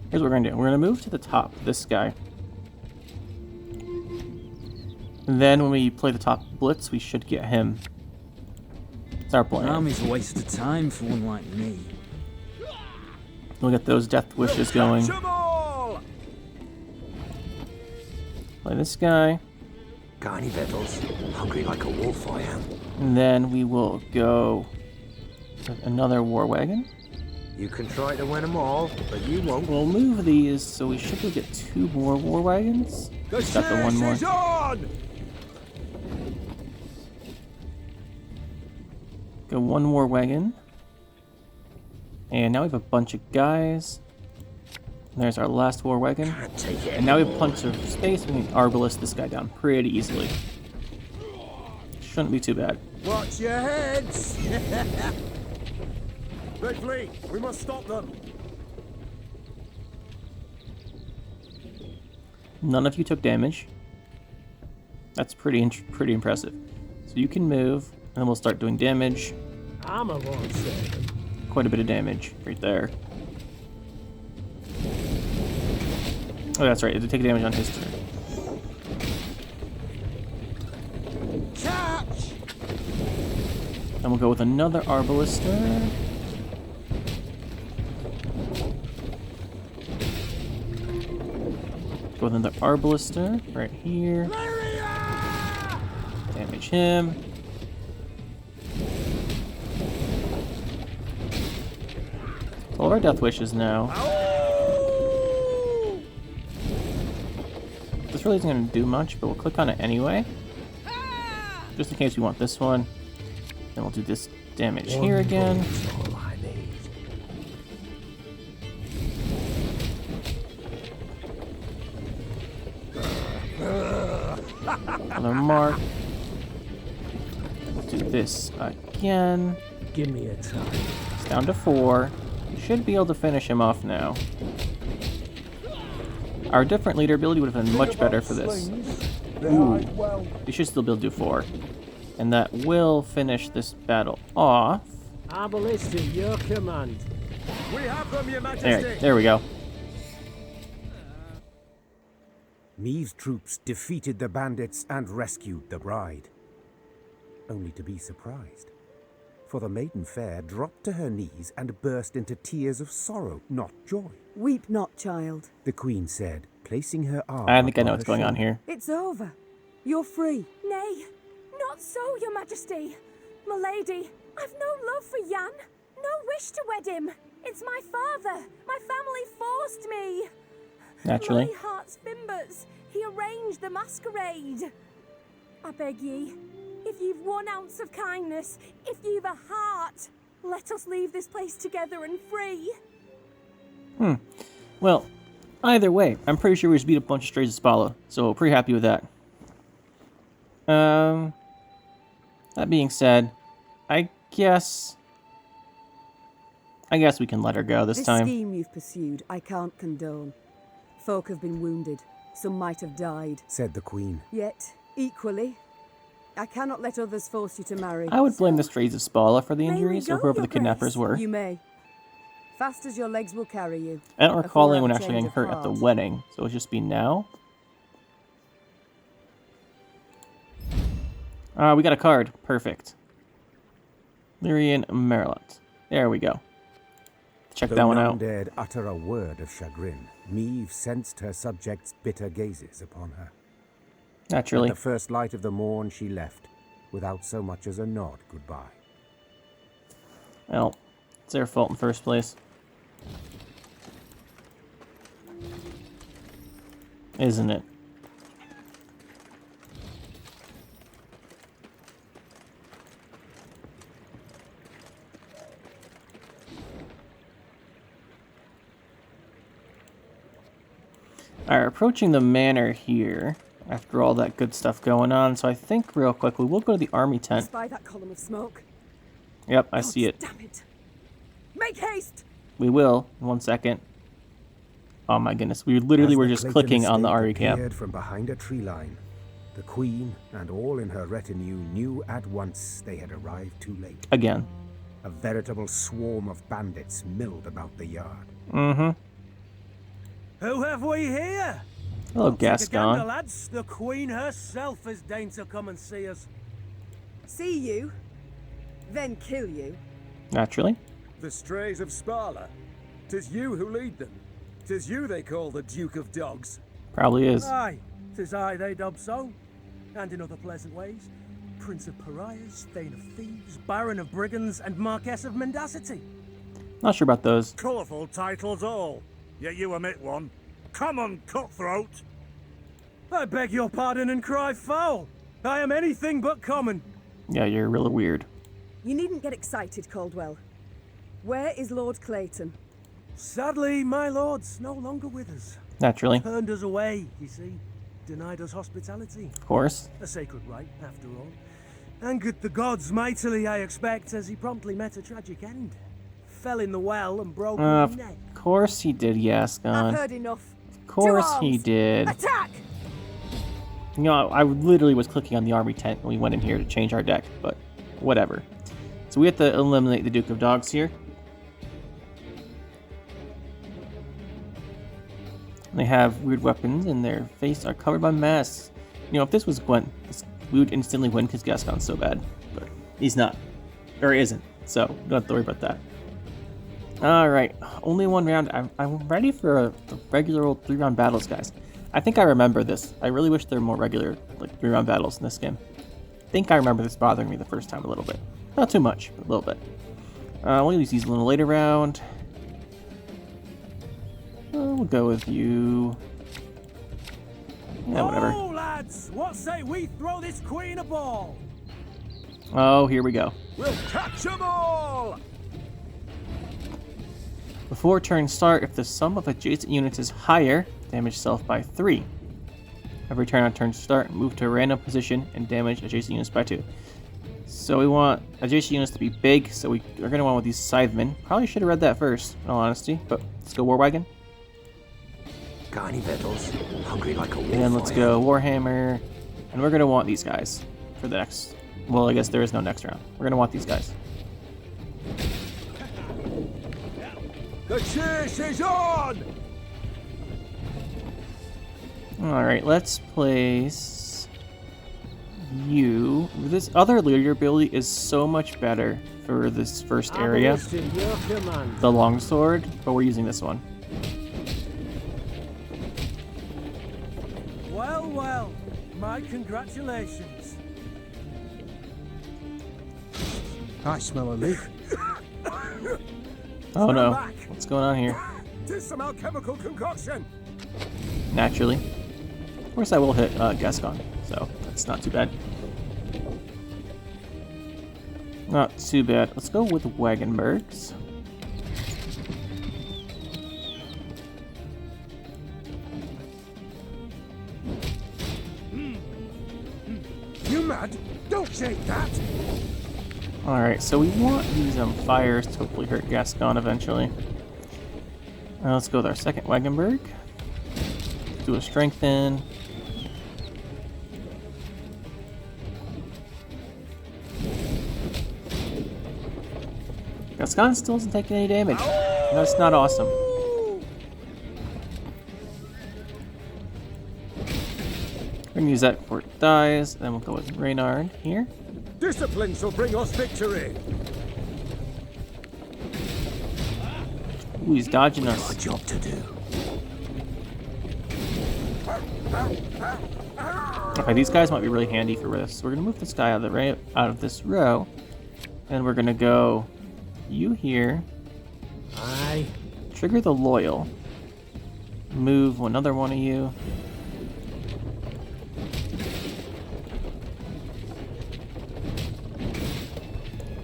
Speaker 2: Here's what we're going to do. We're going to move to the top, this guy. And then when we play the top Blitz, we should get him. It's our plan.
Speaker 13: Army's a waste of time for one like me.
Speaker 2: We'll get those death wishes going. Play this guy.
Speaker 3: Got any victuals? Hungry like a wolf I am.
Speaker 2: And then we will go with another war wagon.
Speaker 3: You can try to win them all, but you won't.
Speaker 2: We'll move these, so we should be able to get 2 more war wagons. Just got the 1 more.
Speaker 6: On!
Speaker 2: Go 1 war wagon. And now we have a bunch of guys. And there's our last war wagon. And now we have a bunch of space. We can Arbalist this guy down pretty easily. Shouldn't be too bad.
Speaker 14: Watch your heads! They flee! We must stop them!
Speaker 2: None of you took damage. That's pretty impressive. So you can move, and then we'll start doing damage.
Speaker 5: Armor won't save them.
Speaker 2: Quite a bit of damage right there. Oh, that's right. It did take damage on his turn.
Speaker 14: Catch!
Speaker 2: Then we'll go with another Arbalister. Go with another Arbalister right here.
Speaker 14: Lyria!
Speaker 2: Damage him. All of our death wishes now. This really isn't going to do much, but we'll click on it anyway. Just in case we want this one. Then we'll do this damage here again. Another mark. Let's do this again.
Speaker 5: Give me a time.
Speaker 2: It's down to 4. We should be able to finish him off now. Our different leader ability would have been much better for this. Ooh. We should still be able to do 4. And that will finish this battle off.
Speaker 5: Arbalister, your command.
Speaker 14: We have them, Your Majesty!
Speaker 2: There we go.
Speaker 3: Meave's troops defeated the bandits and rescued the bride. Only to be surprised. For the maiden fair dropped to her knees and burst into tears of sorrow, not joy.
Speaker 7: Weep not, child.
Speaker 3: The queen said, placing her arm
Speaker 2: I think I
Speaker 3: upon
Speaker 2: know
Speaker 3: her
Speaker 2: what's going on
Speaker 3: shoulder.
Speaker 2: here.
Speaker 7: It's over. You're free.
Speaker 15: Nay, not so, Your Majesty. Milady, I've no love for Jan. No wish to wed him. It's my father. My family forced me.
Speaker 2: Naturally.
Speaker 15: My heart's fimbers. He arranged the masquerade. I beg ye, if you've 1 ounce of kindness, if you've a heart, let us leave this place together and free.
Speaker 2: Well, either way, I'm pretty sure we just beat a bunch of strays of Spala, so pretty happy with that. That being said, I guess we can let her go this time.
Speaker 7: This scheme you've pursued, I can't condone. Folk have been wounded. Some might have died.
Speaker 3: Said the queen.
Speaker 7: Yet, equally, I cannot let others force you to marry.
Speaker 2: I would blame the strays of Spala for the
Speaker 7: May we
Speaker 2: injuries, or
Speaker 7: go,
Speaker 2: whoever
Speaker 7: Your
Speaker 2: the kidnappers
Speaker 7: Grace?
Speaker 2: were.
Speaker 7: You may. Fast as your legs will carry you.
Speaker 2: I don't recall
Speaker 7: Before
Speaker 2: anyone
Speaker 7: a
Speaker 2: actually
Speaker 7: change
Speaker 2: getting
Speaker 7: of
Speaker 2: hurt at the
Speaker 7: heart.
Speaker 2: wedding, so it'll just be now. We got a card. Perfect. Lyrian Marilot. There we go. Check that one
Speaker 3: Though none
Speaker 2: out.
Speaker 3: dared utter a word of chagrin, Meave sensed her subjects' bitter gazes upon her.
Speaker 2: Naturally.
Speaker 3: At the first light of the morn, she left, without so much as a nod goodbye.
Speaker 2: Well, it's their fault in the first place. Isn't it? Alright, approaching the manor here after all that good stuff going on, so I think real quickly we'll go to the army tent.
Speaker 7: Spy that column of smoke.
Speaker 2: Yep, I see it.
Speaker 7: Damn it. Make haste!
Speaker 2: We will, in 1 second. Oh my goodness, we literally
Speaker 3: As
Speaker 2: were
Speaker 3: the
Speaker 2: just
Speaker 3: Clayton
Speaker 2: clicking on the
Speaker 3: estate
Speaker 2: RE camp.
Speaker 3: appeared from behind a tree line. The queen and all in her retinue knew at once they had arrived too late.
Speaker 2: Again.
Speaker 3: A veritable swarm of bandits milled about the yard.
Speaker 2: Mm-hmm.
Speaker 14: Who have we here?
Speaker 2: Hello,
Speaker 14: Take a gander,
Speaker 2: Gascon.
Speaker 14: lads. The Queen herself has deigned to come and see us.
Speaker 7: See you, then kill you.
Speaker 2: Naturally.
Speaker 6: The strays of Spala. 'Tis you who lead them. 'Tis you they call the Duke of Dogs.
Speaker 2: Probably is.
Speaker 14: Aye, 'tis I they dub so. And in other pleasant ways. Prince of Pariahs, Thane of Thieves, Baron of Brigands, and Marquess of Mendacity.
Speaker 2: Not sure about those.
Speaker 1: Colourful titles all. Yet you omit one. Common cutthroat.
Speaker 14: I beg your pardon and cry foul. I am anything but common.
Speaker 2: Yeah, you're really weird.
Speaker 7: You needn't get excited, Caldwell. Where is Lord Clayton?
Speaker 14: Sadly, my lord's no longer with us.
Speaker 2: Naturally.
Speaker 14: Turned us away, you see. Denied us hospitality.
Speaker 2: Of course.
Speaker 14: A sacred right, after all. Angered the gods mightily, I expect, as he promptly met a tragic end. Fell in the well and broke his neck.
Speaker 2: Of course he did, Gascon.
Speaker 15: I've heard enough.
Speaker 2: Of course he did.
Speaker 15: Attack!
Speaker 2: You know, I literally was clicking on the army tent when we went in here to change our deck, but whatever. So we have to eliminate the Duke of Dogs here. They have weird weapons and their face are covered by masks. You know, if this was Gwent, we would instantly win because Gascon's so bad. But he's not. Or isn't. So, don't have to worry about that. Alright, only one round. I'm ready for the regular old 3-round battles, guys. I think I remember this. I really wish there were more regular, like, 3-round battles in this game. I think I remember this bothering me the first time a little bit. Not too much, but a little bit. We'll use these a little later round. We'll go with you. Yeah, whatever.
Speaker 14: Oh, lads! What say we throw this queen a ball?
Speaker 2: Oh, here we go.
Speaker 6: We'll catch 'em all!
Speaker 2: Before turn start, if the sum of adjacent units is higher, damage self by 3. Every turn on turn start, move to a random position and damage adjacent units by 2. So we want adjacent units to be big, so we're going to want with these Scythemen. Probably should have read that first, in all honesty, but let's go War Wagon.
Speaker 3: Got any victuals? Hungry like a wolf.
Speaker 2: And then let's go Warhammer, and we're going to want these guys for the next... Well, I guess there is no next round. We're going to want these guys.
Speaker 6: The chase is on!
Speaker 2: Alright, let's place you. This other Lyria ability is so much better for this first area. The longsword, but we're using this one.
Speaker 14: Well, well, my congratulations.
Speaker 8: I smell a leak.
Speaker 2: Oh no, what's going on here?
Speaker 6: Tis some alchemical concoction!
Speaker 2: Naturally. Of course I will hit Gascon, so that's not too bad. Not too bad. Let's go with Wagenbergs.
Speaker 6: You mad? Don't shake that!
Speaker 2: Alright, so we want these fires to hopefully hurt Gascon eventually. Let's go with our second Wagenberg. Do a strengthen. Gascon still isn't taking any damage. That's not awesome. We're gonna use that before it dies, then we'll go with Reynard here.
Speaker 6: Discipline shall bring us victory!
Speaker 2: Ooh, he's dodging us.
Speaker 3: A job to do.
Speaker 2: Okay, these guys might be really handy for this. So we're gonna move this guy out of this row, and we're gonna go you here.
Speaker 5: Aye.
Speaker 2: Trigger the loyal. Move another one of you.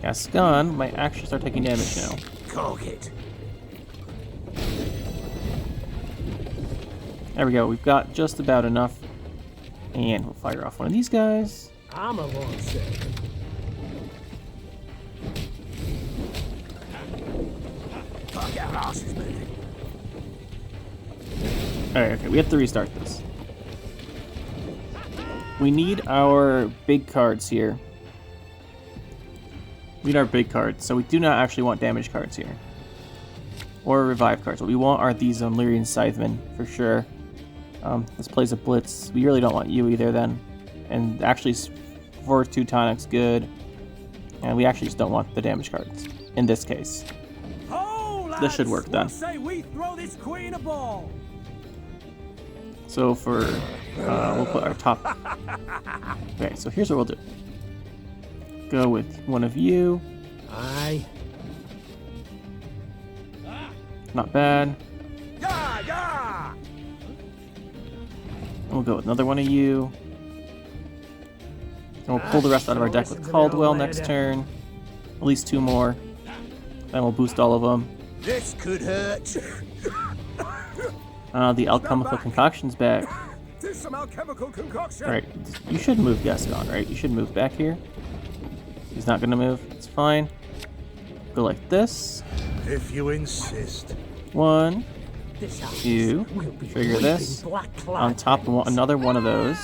Speaker 2: Gascon might actually start taking damage now.
Speaker 3: Cock it.
Speaker 2: There we go. We've got just about enough. And we'll fire off one of these guys.
Speaker 5: I'm a one second.
Speaker 3: Fuck our asses, man.
Speaker 2: Alright, okay. We have to restart this. We need our big cards here. We need our big cards, so we do not actually want damage cards here. Or revive cards. What we want are these Lyrian Scythemen, for sure. This plays a blitz. We really don't want you either then. And actually, for Teutonic's good. And we actually just don't want the damage cards, in this case. This should work then.
Speaker 14: Say we throw this queen a ball.
Speaker 2: So for, we'll put our top. Okay, so here's what we'll do. Go with one of you.
Speaker 5: Aye.
Speaker 2: Not bad.
Speaker 6: Yeah, yeah.
Speaker 2: And we'll go with another one of you. And we'll pull the rest out of our deck with Caldwell next turn. At least 2 more. Then we'll boost all of them.
Speaker 6: This could hurt.
Speaker 2: The alchemical concoction's back.
Speaker 6: Tis some alchemical concoction.
Speaker 2: Alright, you should move Gascon, right? You should move back here. He's not gonna move. It's fine. Go like this.
Speaker 12: If you insist.
Speaker 2: 1, 2. Trigger this. On top of another one of those.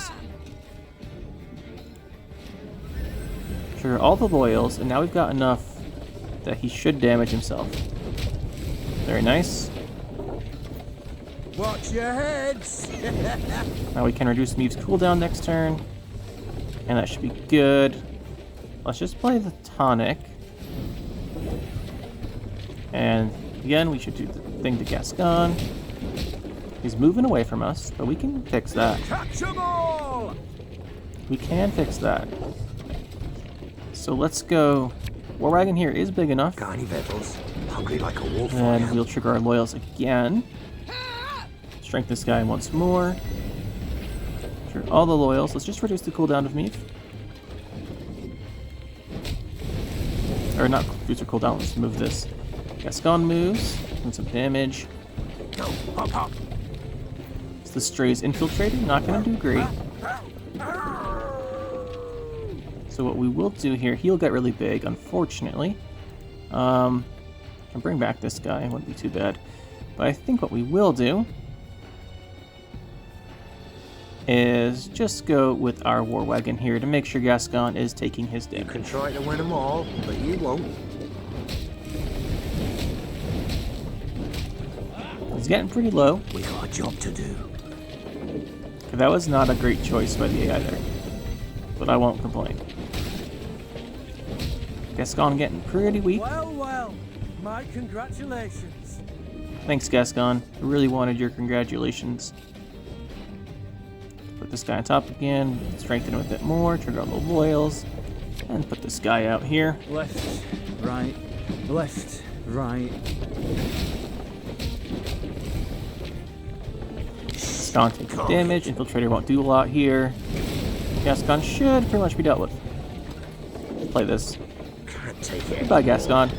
Speaker 2: Trigger all the loyals, and now we've got enough that he should damage himself. Very nice.
Speaker 14: Watch your heads!
Speaker 2: Now we can reduce Meave's cooldown next turn. And that should be good. Let's just play the tonic. And again, we should do the thing to Gascon. He's moving away from us, but we can fix that.
Speaker 14: Catch 'em all!
Speaker 2: We can fix that. So let's go. War Wagon here is big enough.
Speaker 3: Got any vessels? Hungry like a wolf.
Speaker 2: And we'll trigger our loyals again. Strength this guy once more. Trigger all the loyals. Let's just reduce the cooldown of Meave. Or not reduce the cooldown, let's move this. Gascon moves, and some damage.
Speaker 14: Go, hop, hop.
Speaker 2: It's the Stray's infiltrator, not gonna do great. So what we will do here, he'll get really big, unfortunately. Can bring back this guy, it wouldn't be too bad. But I think what we will do is just go with our War Wagon here to make sure Gascon is taking his damage.
Speaker 3: You can try to win them all, but you won't.
Speaker 2: He's getting pretty low.
Speaker 3: We got a job to do.
Speaker 2: That was not a great choice by the AI there, but I won't complain. Gascon getting pretty weak.
Speaker 14: Well, well, my congratulations.
Speaker 2: Thanks, Gascon. I really wanted your congratulations. Put this guy on top again, strengthen him a bit more, trigger all the loyals, and put this guy out here.
Speaker 13: Left, right, left, right.
Speaker 2: Gascon takes damage, Infiltrator won't do a lot here. Gascon should pretty much be dealt with. Let's play this.
Speaker 3: Can't take it.
Speaker 2: Goodbye, Gascon.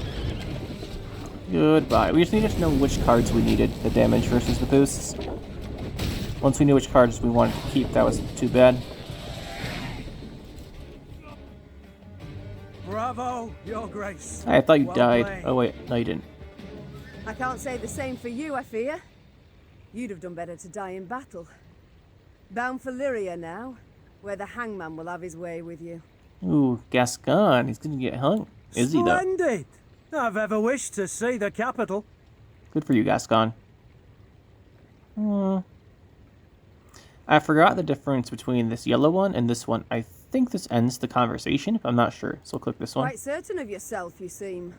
Speaker 2: Goodbye. We just needed to know which cards we needed, the damage versus the boosts. Once we knew which cards we wanted to keep, that wasn't too bad.
Speaker 14: Bravo, Your Grace.
Speaker 2: I thought you
Speaker 14: Well
Speaker 2: died.
Speaker 14: played.
Speaker 2: Oh wait, no you didn't.
Speaker 7: I can't say the same for you, I fear. You'd have done better to die in battle. Bound for Lyria now, where the hangman will have his way with you.
Speaker 2: Ooh, Gascon. He's gonna get hung. Is he though?
Speaker 14: Splendid! I've ever wished to see the capital.
Speaker 2: Good for you, Gascon. I forgot the difference between this yellow one and this one. I think this ends the conversation, I'm not sure. So I'll click this one.
Speaker 7: Quite certain of yourself, you seem.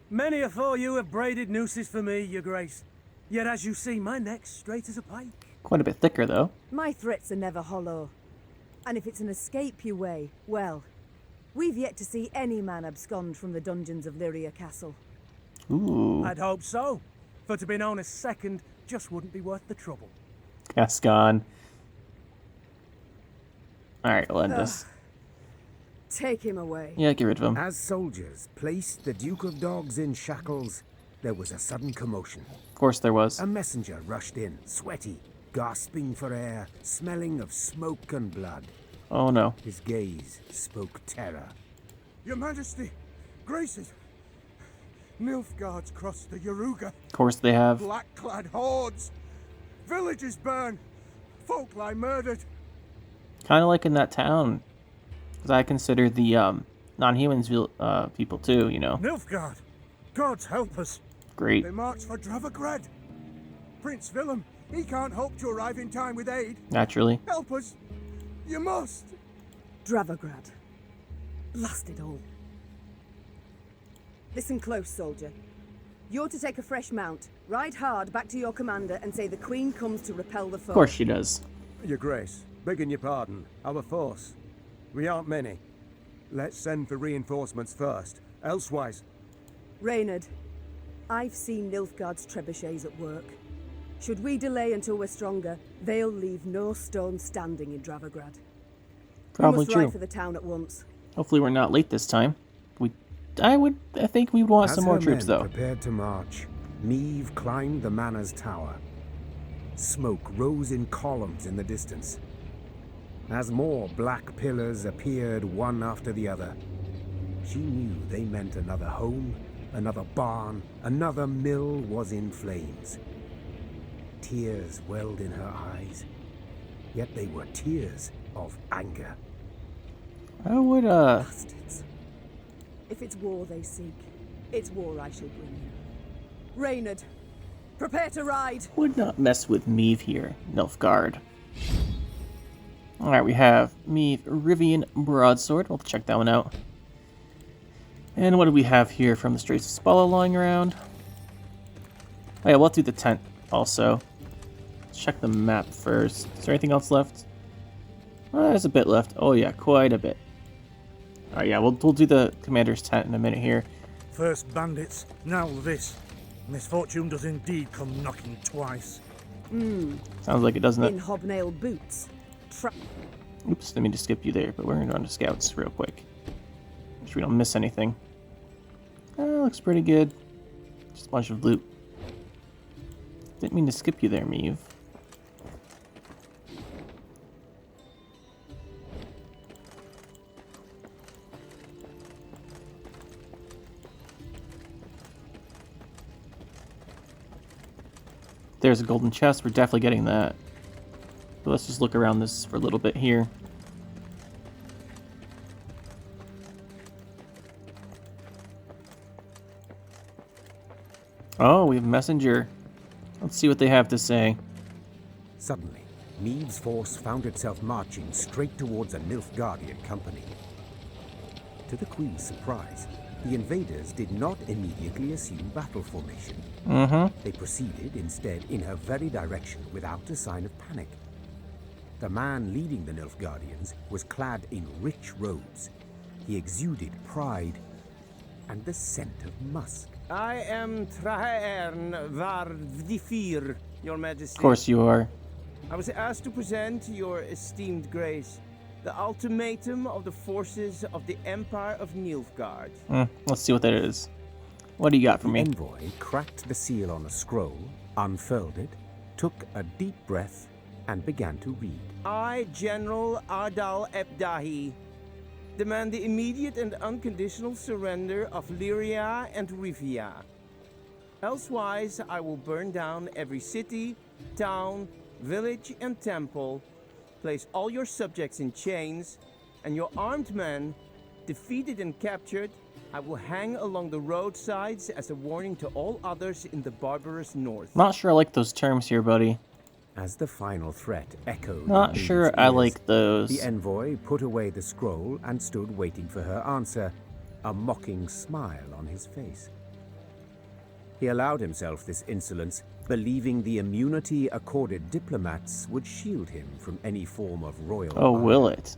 Speaker 14: Many afore you have braided nooses for me, Your Grace. Yet as you see, my neck's straight as a pike.
Speaker 2: Quite a bit thicker though.
Speaker 7: My threats are never hollow. And if it's an escape you weigh, well, we've yet to see any man abscond from the dungeons of Lyria Castle.
Speaker 2: Ooh.
Speaker 14: I'd hope so. For to be known as second just wouldn't be worth the trouble.
Speaker 2: Gascon. Alright, we'll end this.
Speaker 7: Take him away.
Speaker 2: Yeah, get rid of him.
Speaker 3: As soldiers placed the Duke of Dogs in shackles, there was a sudden commotion.
Speaker 2: Of course there was.
Speaker 3: A messenger rushed in, sweaty, gasping for air, smelling of smoke and blood.
Speaker 2: Oh no.
Speaker 3: His gaze spoke terror.
Speaker 14: Your Majesty, Graces, Nilfgaard's crossed the Yaruga.
Speaker 2: Of course they have.
Speaker 14: Black-clad hordes. Villages burn. Folk lie murdered.
Speaker 2: Kind of like in that town. Because I consider the non-humans people too, you know.
Speaker 14: Nilfgaard, gods help us.
Speaker 2: Great.
Speaker 14: They march for Dravagrad. Prince Willem, he can't hope to arrive in time with aid.
Speaker 2: Naturally.
Speaker 14: Help us. You must.
Speaker 7: Dravagrad. Blast it all. Listen close, soldier. You're to take a fresh mount, ride hard back to your commander, and say the Queen comes to repel the foe.
Speaker 2: Of course she does.
Speaker 8: Your Grace, begging your pardon, our force. We aren't many. Let's send for reinforcements first, elsewise.
Speaker 7: Reynard, I've seen Nilfgaard's trebuchets at work. Should we delay until we're stronger, they'll leave no stone standing in Dravagrad.
Speaker 2: Probably
Speaker 7: we must
Speaker 2: true.
Speaker 7: ride for the town at once.
Speaker 2: Hopefully we're not late this time. I think we'd want some more
Speaker 3: As her
Speaker 2: troops
Speaker 3: men
Speaker 2: though.
Speaker 3: prepared to march, Meave climbed the manor's tower. Smoke rose in columns in the distance. As more black pillars appeared one after the other, She knew they meant another home, another barn, another mill was in flames. Tears welled in her eyes, yet they were tears of anger.
Speaker 2: I would,
Speaker 7: Bastards. If it's war they seek, it's war I shall bring you. Reynard, prepare to ride!
Speaker 2: Would not mess with Meave here, Nilfgaard. Alright, we have Meave Rivian Broadsword. We'll check that one out. And what do we have here from the Straits of Spalla lying around? Oh yeah, we'll do the tent also. Let's check the map first. Is there anything else left? There's a bit left. Oh yeah, quite a bit. Alright, yeah, we'll do the commander's tent in a minute here.
Speaker 14: First bandits, now this. Misfortune does indeed come knocking twice.
Speaker 2: Sounds like it, doesn't it?
Speaker 7: In hobnail boots.
Speaker 2: Oops, didn't mean to skip you there, but we're gonna run to scouts real quick. Make sure we don't miss anything. Looks pretty good. Just a bunch of loot. Didn't mean to skip you there, Meave. There's a golden chest. We're definitely getting that. But let's just look around this for a little bit here. Oh, we have messenger. Let's see what they have to say.
Speaker 3: Suddenly, Meade's force found itself marching straight towards a Nilfgaardian company. To the Queen's surprise, the invaders did not immediately assume battle formation. They proceeded instead in her very direction without a sign of panic. The man leading the Nilfgaardians was clad in rich robes. He exuded pride and the scent of musk.
Speaker 16: I am Trahaern Vardifir, Your Majesty.
Speaker 2: Of course you are.
Speaker 16: I was asked to present your esteemed grace the ultimatum of the forces of the Empire of Nilfgaard.
Speaker 2: Let's see what that is. What do you got for me?
Speaker 3: The envoy cracked the seal on a scroll, unfurled it, took a deep breath, and began to read.
Speaker 16: I, General Ardal ep Dahy, demand the immediate and unconditional surrender of Lyria and Rivia. Elsewise, I will burn down every city, town, village, and temple, place all your subjects in chains, and your armed men, defeated and captured, I will hang along the roadsides as a warning to all others in the barbarous north.
Speaker 2: Not sure I like those terms here, buddy.
Speaker 3: As the final threat echoed.
Speaker 2: Not sure I like those.
Speaker 3: The envoy put away the scroll and stood waiting for her answer, a mocking smile on his face. He allowed himself this insolence, believing the immunity accorded diplomats would shield him from any form of royal
Speaker 2: Oh,
Speaker 3: honor.
Speaker 2: will it?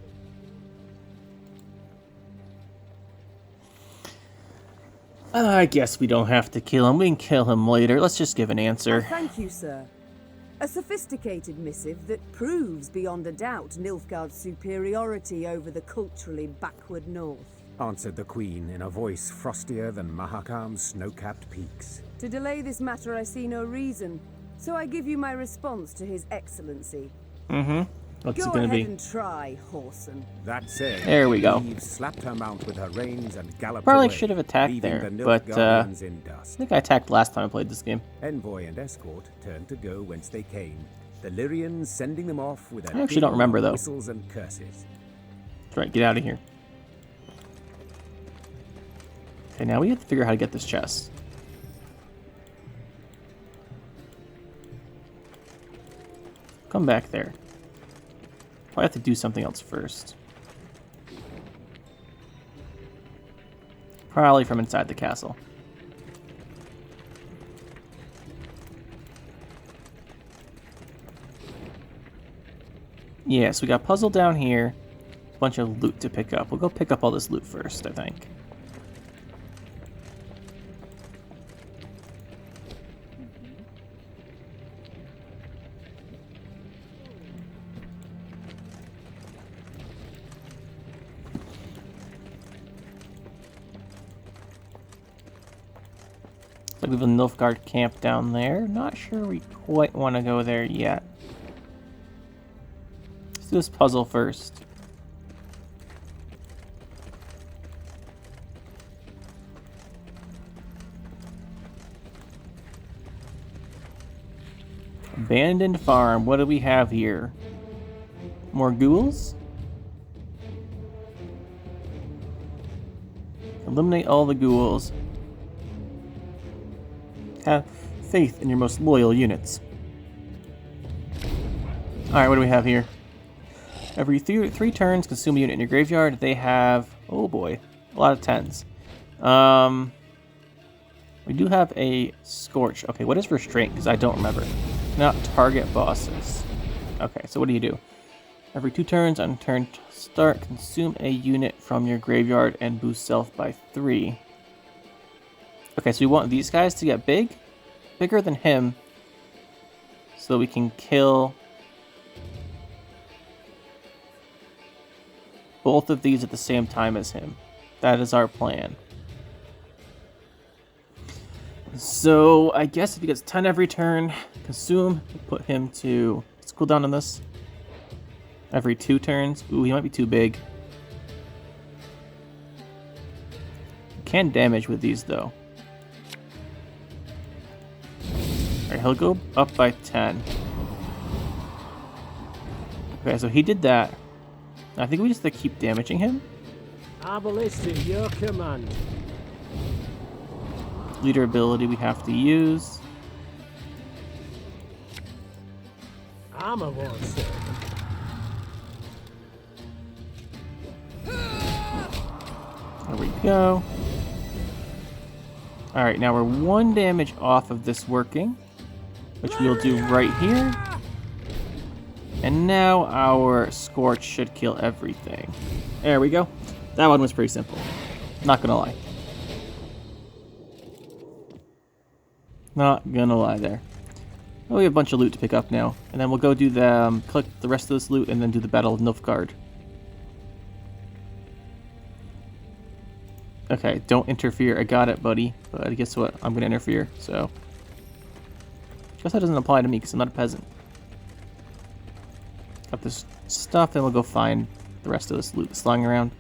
Speaker 2: I guess we don't have to kill him. We can kill him later. Let's just give an answer.
Speaker 7: Thank you, sir. A sophisticated missive that proves beyond a doubt Nilfgaard's superiority over the culturally backward north.
Speaker 3: Answered the Queen in a voice frostier than Mahakam's snow-capped peaks.
Speaker 7: To delay this matter I see no reason, so I give you my response to His Excellency.
Speaker 2: What's
Speaker 7: Go
Speaker 2: it gonna
Speaker 7: ahead
Speaker 2: be?
Speaker 7: and try, Whoreson.
Speaker 3: That said,
Speaker 2: There we go.
Speaker 3: Eve slapped her mount with her reins and galloped
Speaker 2: Probably
Speaker 3: away,
Speaker 2: should have attacked
Speaker 3: leaving
Speaker 2: there,
Speaker 3: the
Speaker 2: but
Speaker 3: Nilfgaardians
Speaker 2: I
Speaker 3: in dust.
Speaker 2: think I attacked last time I played this game.
Speaker 3: Envoy and escort turned to go whence they came, the Lyrians sending them off with
Speaker 2: I actually don't remember, though.
Speaker 3: whistles and curses.
Speaker 2: That's right, get out of here. Okay, now we have to figure out how to get this chest. Come back there. Probably have to do something else first. Probably from inside the castle. Yeah, so we got puzzle down here. A bunch of loot to pick up. We'll go pick up all this loot first, I think. Looks like we have a Nilfgaard camp down there. Not sure we quite want to go there yet. Let's do this puzzle first. Abandoned farm. What do we have here? More ghouls? Eliminate all the ghouls. Have faith in your most loyal units. Alright, what do we have here? Every three turns, consume a unit in your graveyard. They have, oh boy, a lot of 10s. We do have a Scorch. Okay, what is Restraint? Because I don't remember. Not target bosses. Okay, so what do you do? Every 2 turns on turn start, consume a unit from your graveyard and boost self by 3. Okay, so we want these guys to get big. Bigger than him. So we can kill both of these at the same time as him. That is our plan. So I guess if he gets 10 every turn, consume, put him to, let's cool down on this. Every 2 turns. Ooh, he might be too big. Can damage with these though. Alright, he'll go up by 10. Okay, so he did that. I think we just have to keep damaging him.
Speaker 5: Arbalist at your command.
Speaker 2: Leader ability we have to use.
Speaker 5: Armor won't save.
Speaker 2: There we go. Alright, now we're 1 damage off of this working, which we'll do right here. And now our Scorch should kill everything. There we go. That one was pretty simple. Not gonna lie. Not gonna lie there. Oh, we have a bunch of loot to pick up now. And then we'll go do the, collect the rest of this loot and then do the Battle of Nilfgaard. Okay, don't interfere. I got it, buddy. But guess what? I'm gonna interfere, so. Guess that doesn't apply to me because I'm not a peasant. Got this stuff, and we'll go find the rest of this loot that's lying around.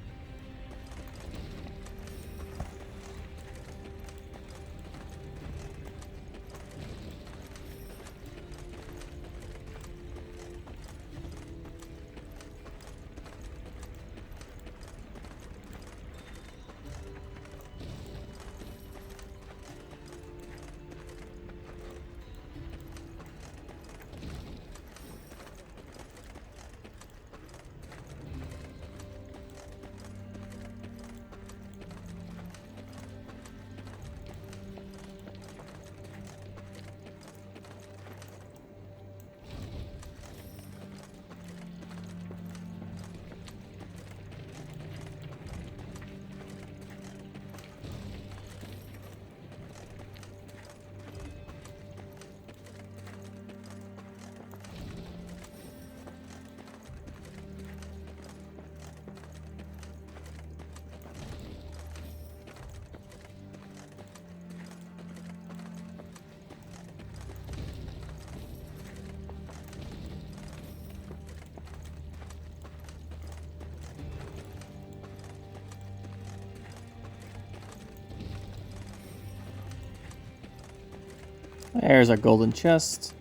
Speaker 2: There's our golden chest.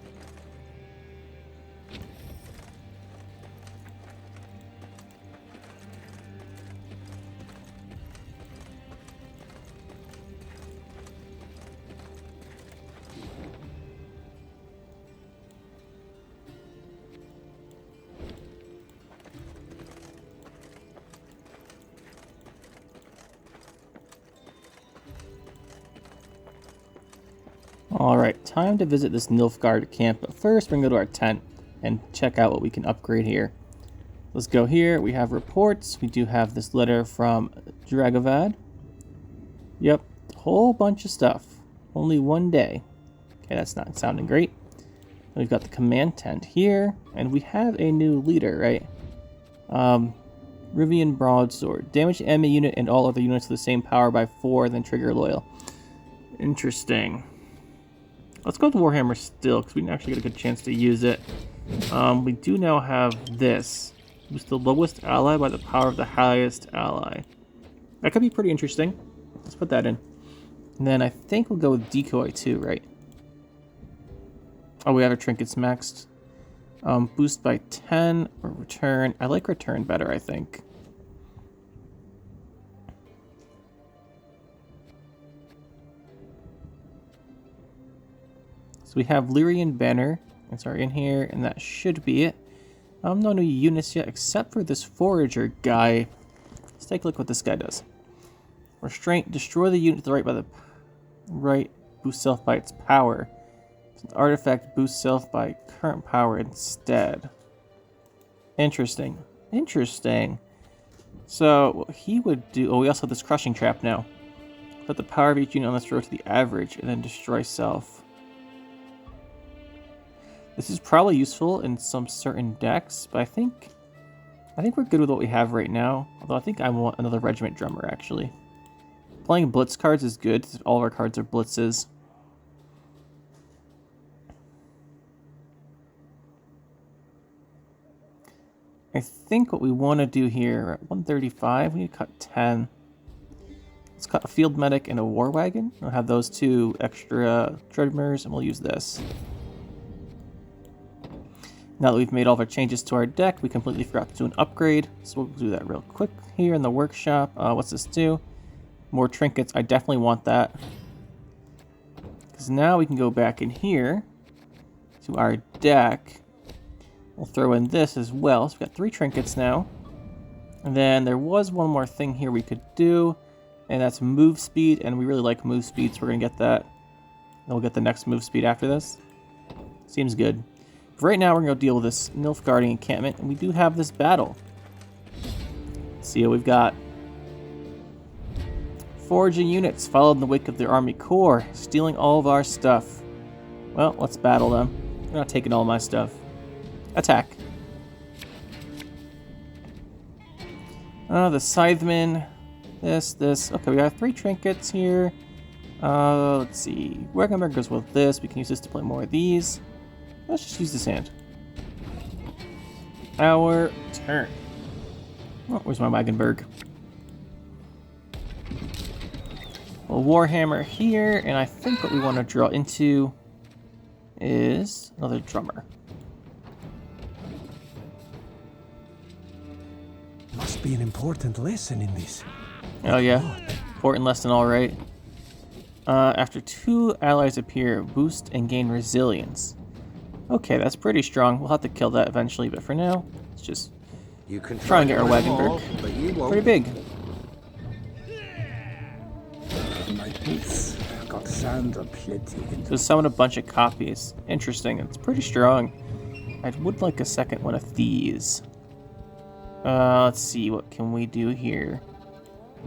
Speaker 2: Alright, time to visit this Nilfgaard camp, but first we're going to go to our tent and check out what we can upgrade here. Let's go here. We have reports. We do have this letter from Dragavad. Yep, a whole bunch of stuff. Only 1 day. Okay, that's not sounding great. We've got the command tent here, and we have a new leader, right? Rivian Broadsword. Damage the enemy unit and all other units with the same power by 4, then trigger loyal. Interesting. Let's go with Warhammer still, because we didn't actually get a good chance to use it. We do now have this. Boost the lowest ally by the power of the highest ally. That could be pretty interesting. Let's put that in. And then I think we'll go with Decoy too, right? Oh, we have our trinkets maxed. Boost by 10 or return. I like return better, I think. So we have Lyrian banner. It's already in here, and that should be it. No new units yet, except for this Forager guy. Let's take a look what this guy does. Restraint, destroy the unit to the right by the right, boost self by its power. An artifact boosts self by current power instead. Interesting. Interesting. So what he would do. Oh, we also have this crushing trap now. Put the power of each unit on this row to the average, and then destroy self. This is probably useful in some certain decks, but I think we're good with what we have right now. Although I think I want another regiment drummer actually. Playing blitz cards is good. All of our cards are blitzes. I think what we want to do here, we're at 135, we need to cut 10. Let's cut a field medic and a war wagon. We'll have those two extra drummers, and we'll use this. Now that we've made all of our changes to our deck, we completely forgot to do an upgrade, so we'll do that real quick here in the workshop. What's this do? More trinkets. I definitely want that. Because now we can go back in here to our deck. We'll throw in this as well. So we've got 3 trinkets now. And then there was one more thing here we could do, and that's move speed, and we really like move speed, so we're going to get that. And we'll get the next move speed after this. Seems good. Right now, we're going to deal with this Nilfgaard encampment, and we do have this battle. Let's see what we've got. Foraging units followed in the wake of their army corps, stealing all of our stuff. Well, let's battle them. They're not taking all my stuff. Attack. The Scythemen. This. Okay, we have 3 trinkets here. Let's see. Wagenberg goes with this. We can use this to play more of these. Let's just use this hand. Our turn. Oh, where's my Wagenberg? A Warhammer here, and I think what we want to draw into is another drummer.
Speaker 14: Must be an important lesson in this.
Speaker 2: Oh yeah, important lesson, all right. After 2 allies appear, boost and gain resilience. Okay, that's pretty strong. We'll have to kill that eventually, but for now, let's just try and get our Wagenberg. Pretty big.
Speaker 14: My boots got sand aplenty.
Speaker 2: So summon a bunch of copies. Interesting. It's pretty strong. I would like a second one of these. Let's see. What can we do here?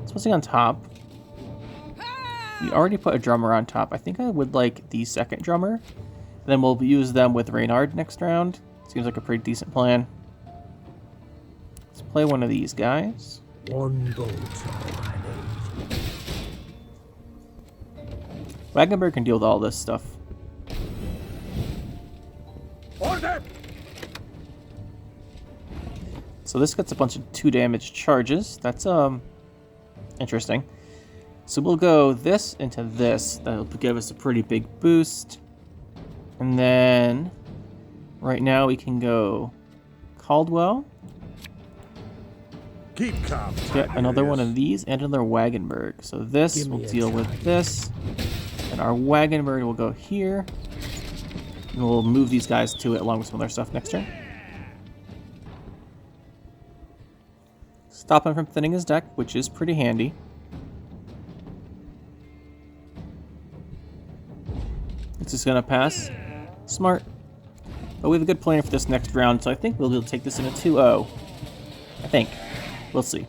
Speaker 2: Something on top. We already put a drummer on top. I think I would like the second drummer. Then we'll use them with Reynard next round. Seems like a pretty decent plan. Let's play one of these guys.
Speaker 14: One bolt.
Speaker 2: Wagenberg can deal with all this stuff.
Speaker 14: Order!
Speaker 2: So this gets a bunch of 2 damage charges. That's interesting. So we'll go this into this. That'll give us a pretty big boost. And then right now we can go Caldwell.
Speaker 6: Keep calm.
Speaker 2: Get another one of these and another Wagenberg. So this will deal with this. And our Wagenberg will go here. And we'll move these guys to it along with some other stuff next turn. Stop him from thinning his deck, which is pretty handy. It's just gonna pass. Smart. But we have a good plan for this next round, so I think we'll be able to take this in a 2-0. I think. We'll see.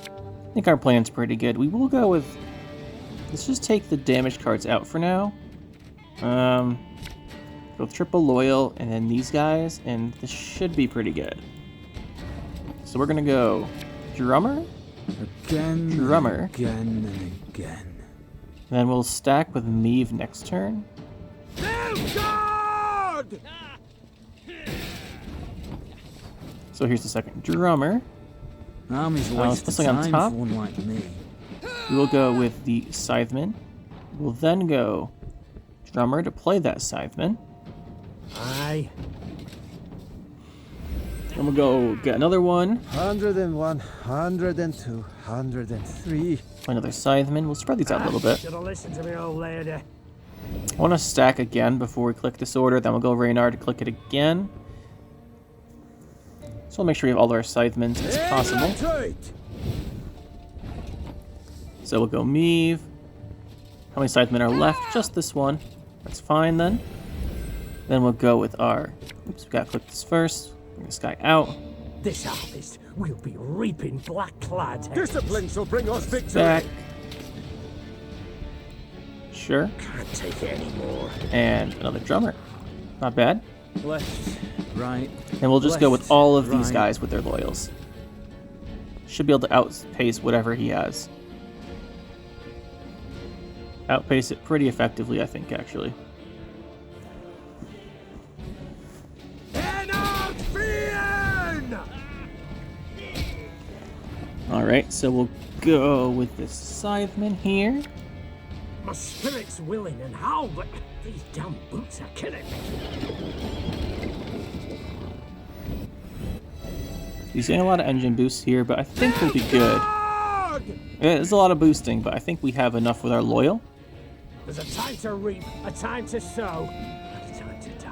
Speaker 2: I think our plan's pretty good. We will go with... Let's just take the damage cards out for now. Go triple loyal, and then these guys, and this should be pretty good. So we're gonna go drummer.
Speaker 13: Again,
Speaker 2: drummer.
Speaker 13: Again and again.
Speaker 2: Then we'll stack with Meave next turn.
Speaker 14: Nilfgaard!
Speaker 2: So here's the second drummer.
Speaker 13: Army's a waste of
Speaker 2: especially on
Speaker 13: time
Speaker 2: top.
Speaker 13: for one like me.
Speaker 2: We will go with the Scytheman. We'll then go Drummer to play that Scytheman.
Speaker 5: Aye.
Speaker 2: Then we'll go get another one.
Speaker 6: 101, 102, 103.
Speaker 2: Another Scytheman. We'll spread these out a little bit.
Speaker 5: Should have listened to me, old lady.
Speaker 2: I want to stack again before we click this order. Then we'll go Reynard to click it again. So we'll make sure we have all our Scythemans as possible. So we'll go Meave. How many Scythemen are left? Just this one. That's fine then. Then we'll go with our... Oops, we gotta click this first. Bring this guy out.
Speaker 5: This harvest will be reaping black clad.
Speaker 6: Discipline shall bring us victory.
Speaker 2: Back. Sure.
Speaker 5: Can't take it anymore.
Speaker 2: And another drummer. Not bad.
Speaker 13: Left, right.
Speaker 2: And we'll just go with all of these
Speaker 13: right.
Speaker 2: guys with their loyals. Should be able to outpace whatever he has. Outpace it pretty effectively, I think, actually. Alright, so we'll go with this Scytheman here.
Speaker 5: My spirit's willing and how, but these damn boots are killing me.
Speaker 2: He's getting a lot of engine boosts here, but I think we'll be good. There's a lot of boosting, but I think we have enough with our loyal.
Speaker 5: There's a time to reap, a time to sow, and a time to die.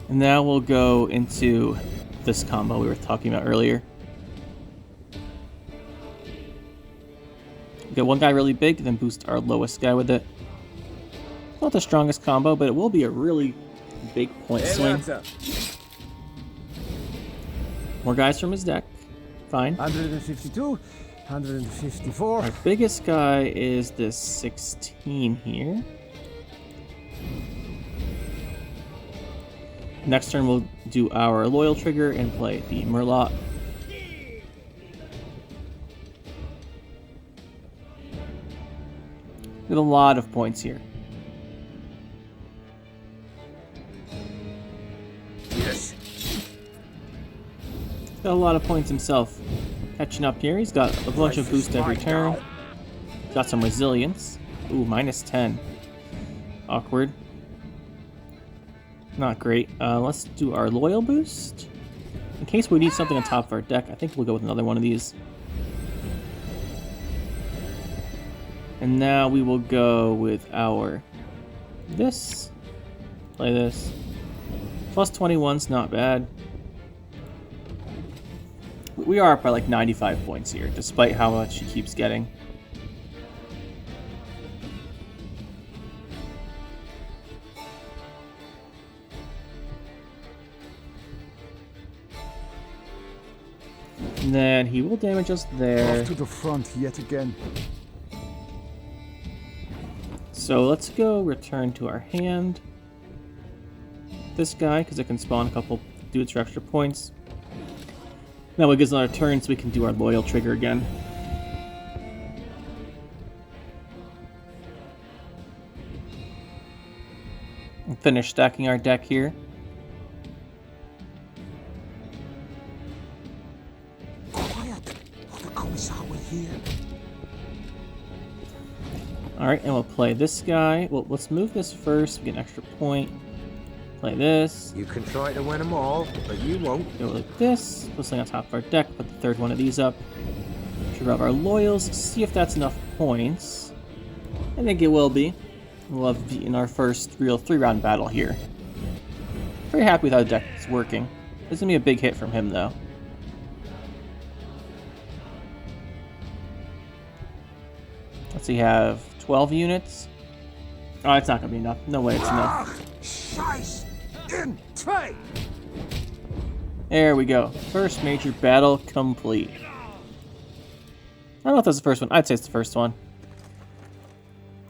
Speaker 2: And now we'll go into this combo we were talking about earlier. Get one guy really big, then boost our lowest guy with it. Not the strongest combo, but it will be a really big point swing. More guys from his deck. Fine.
Speaker 6: 152, 154.
Speaker 2: Our biggest guy is this 16 here. Next turn we'll do our loyal trigger and play the Murloc. We have a lot of points here.
Speaker 6: Yes.
Speaker 2: Got a lot of points himself. Catching up here, he's got a bunch of boost every turn. Got some resilience. Ooh, -10. Awkward. Not great. Let's do our loyal boost. In case we need something on top of our deck, I think we'll go with another one of these. And now we will go with our... this. Play this. Plus 21's not bad. We are up by like 95 points here, despite how much he keeps getting. And then he will damage us there.
Speaker 6: Off to the front yet again.
Speaker 2: So let's go return to our hand. This guy, because it can spawn a couple dudes for extra points. That way it gives another turn so we can do our loyal trigger again. And finish stacking our deck here. Alright, and we'll play this guy. Well, let's move this first. We get an extra point. Play this.
Speaker 3: You can try to win them all, but you won't.
Speaker 2: Go like this. Put something on top of our deck. Put the third one of these up. Trigger up our loyals. See if that's enough points. I think it will be. We'll have beaten our first real 3-round battle here. Very happy with how the deck is working. This is going to be a big hit from him, though. Let's see, have 12 units. Oh, it's not going to be enough. No way it's enough. There we go. First major battle complete. I don't know if that's the first one. I'd say it's the first one.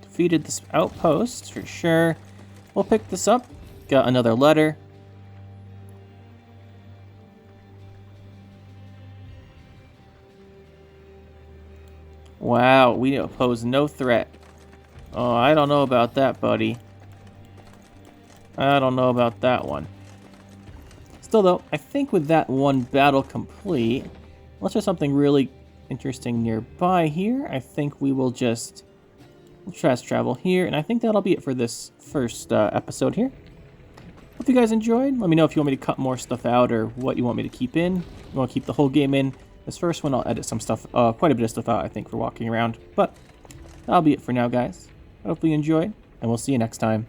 Speaker 2: Defeated this outpost for sure. We'll pick this up. Got another letter. Wow, we pose no threat. Oh, I don't know about that, buddy. I don't know about that one. Still though, I think with that one battle complete, unless there's something really interesting nearby here, I think we will just fast travel here, and I think that'll be it for this first episode here. Hope you guys enjoyed. Let me know if you want me to cut more stuff out or what you want me to keep in. You want to keep the whole game in. This first one, I'll edit some stuff, quite a bit of stuff out, I think, for walking around. But that'll be it for now, guys. Hopefully you enjoyed, and we'll see you next time.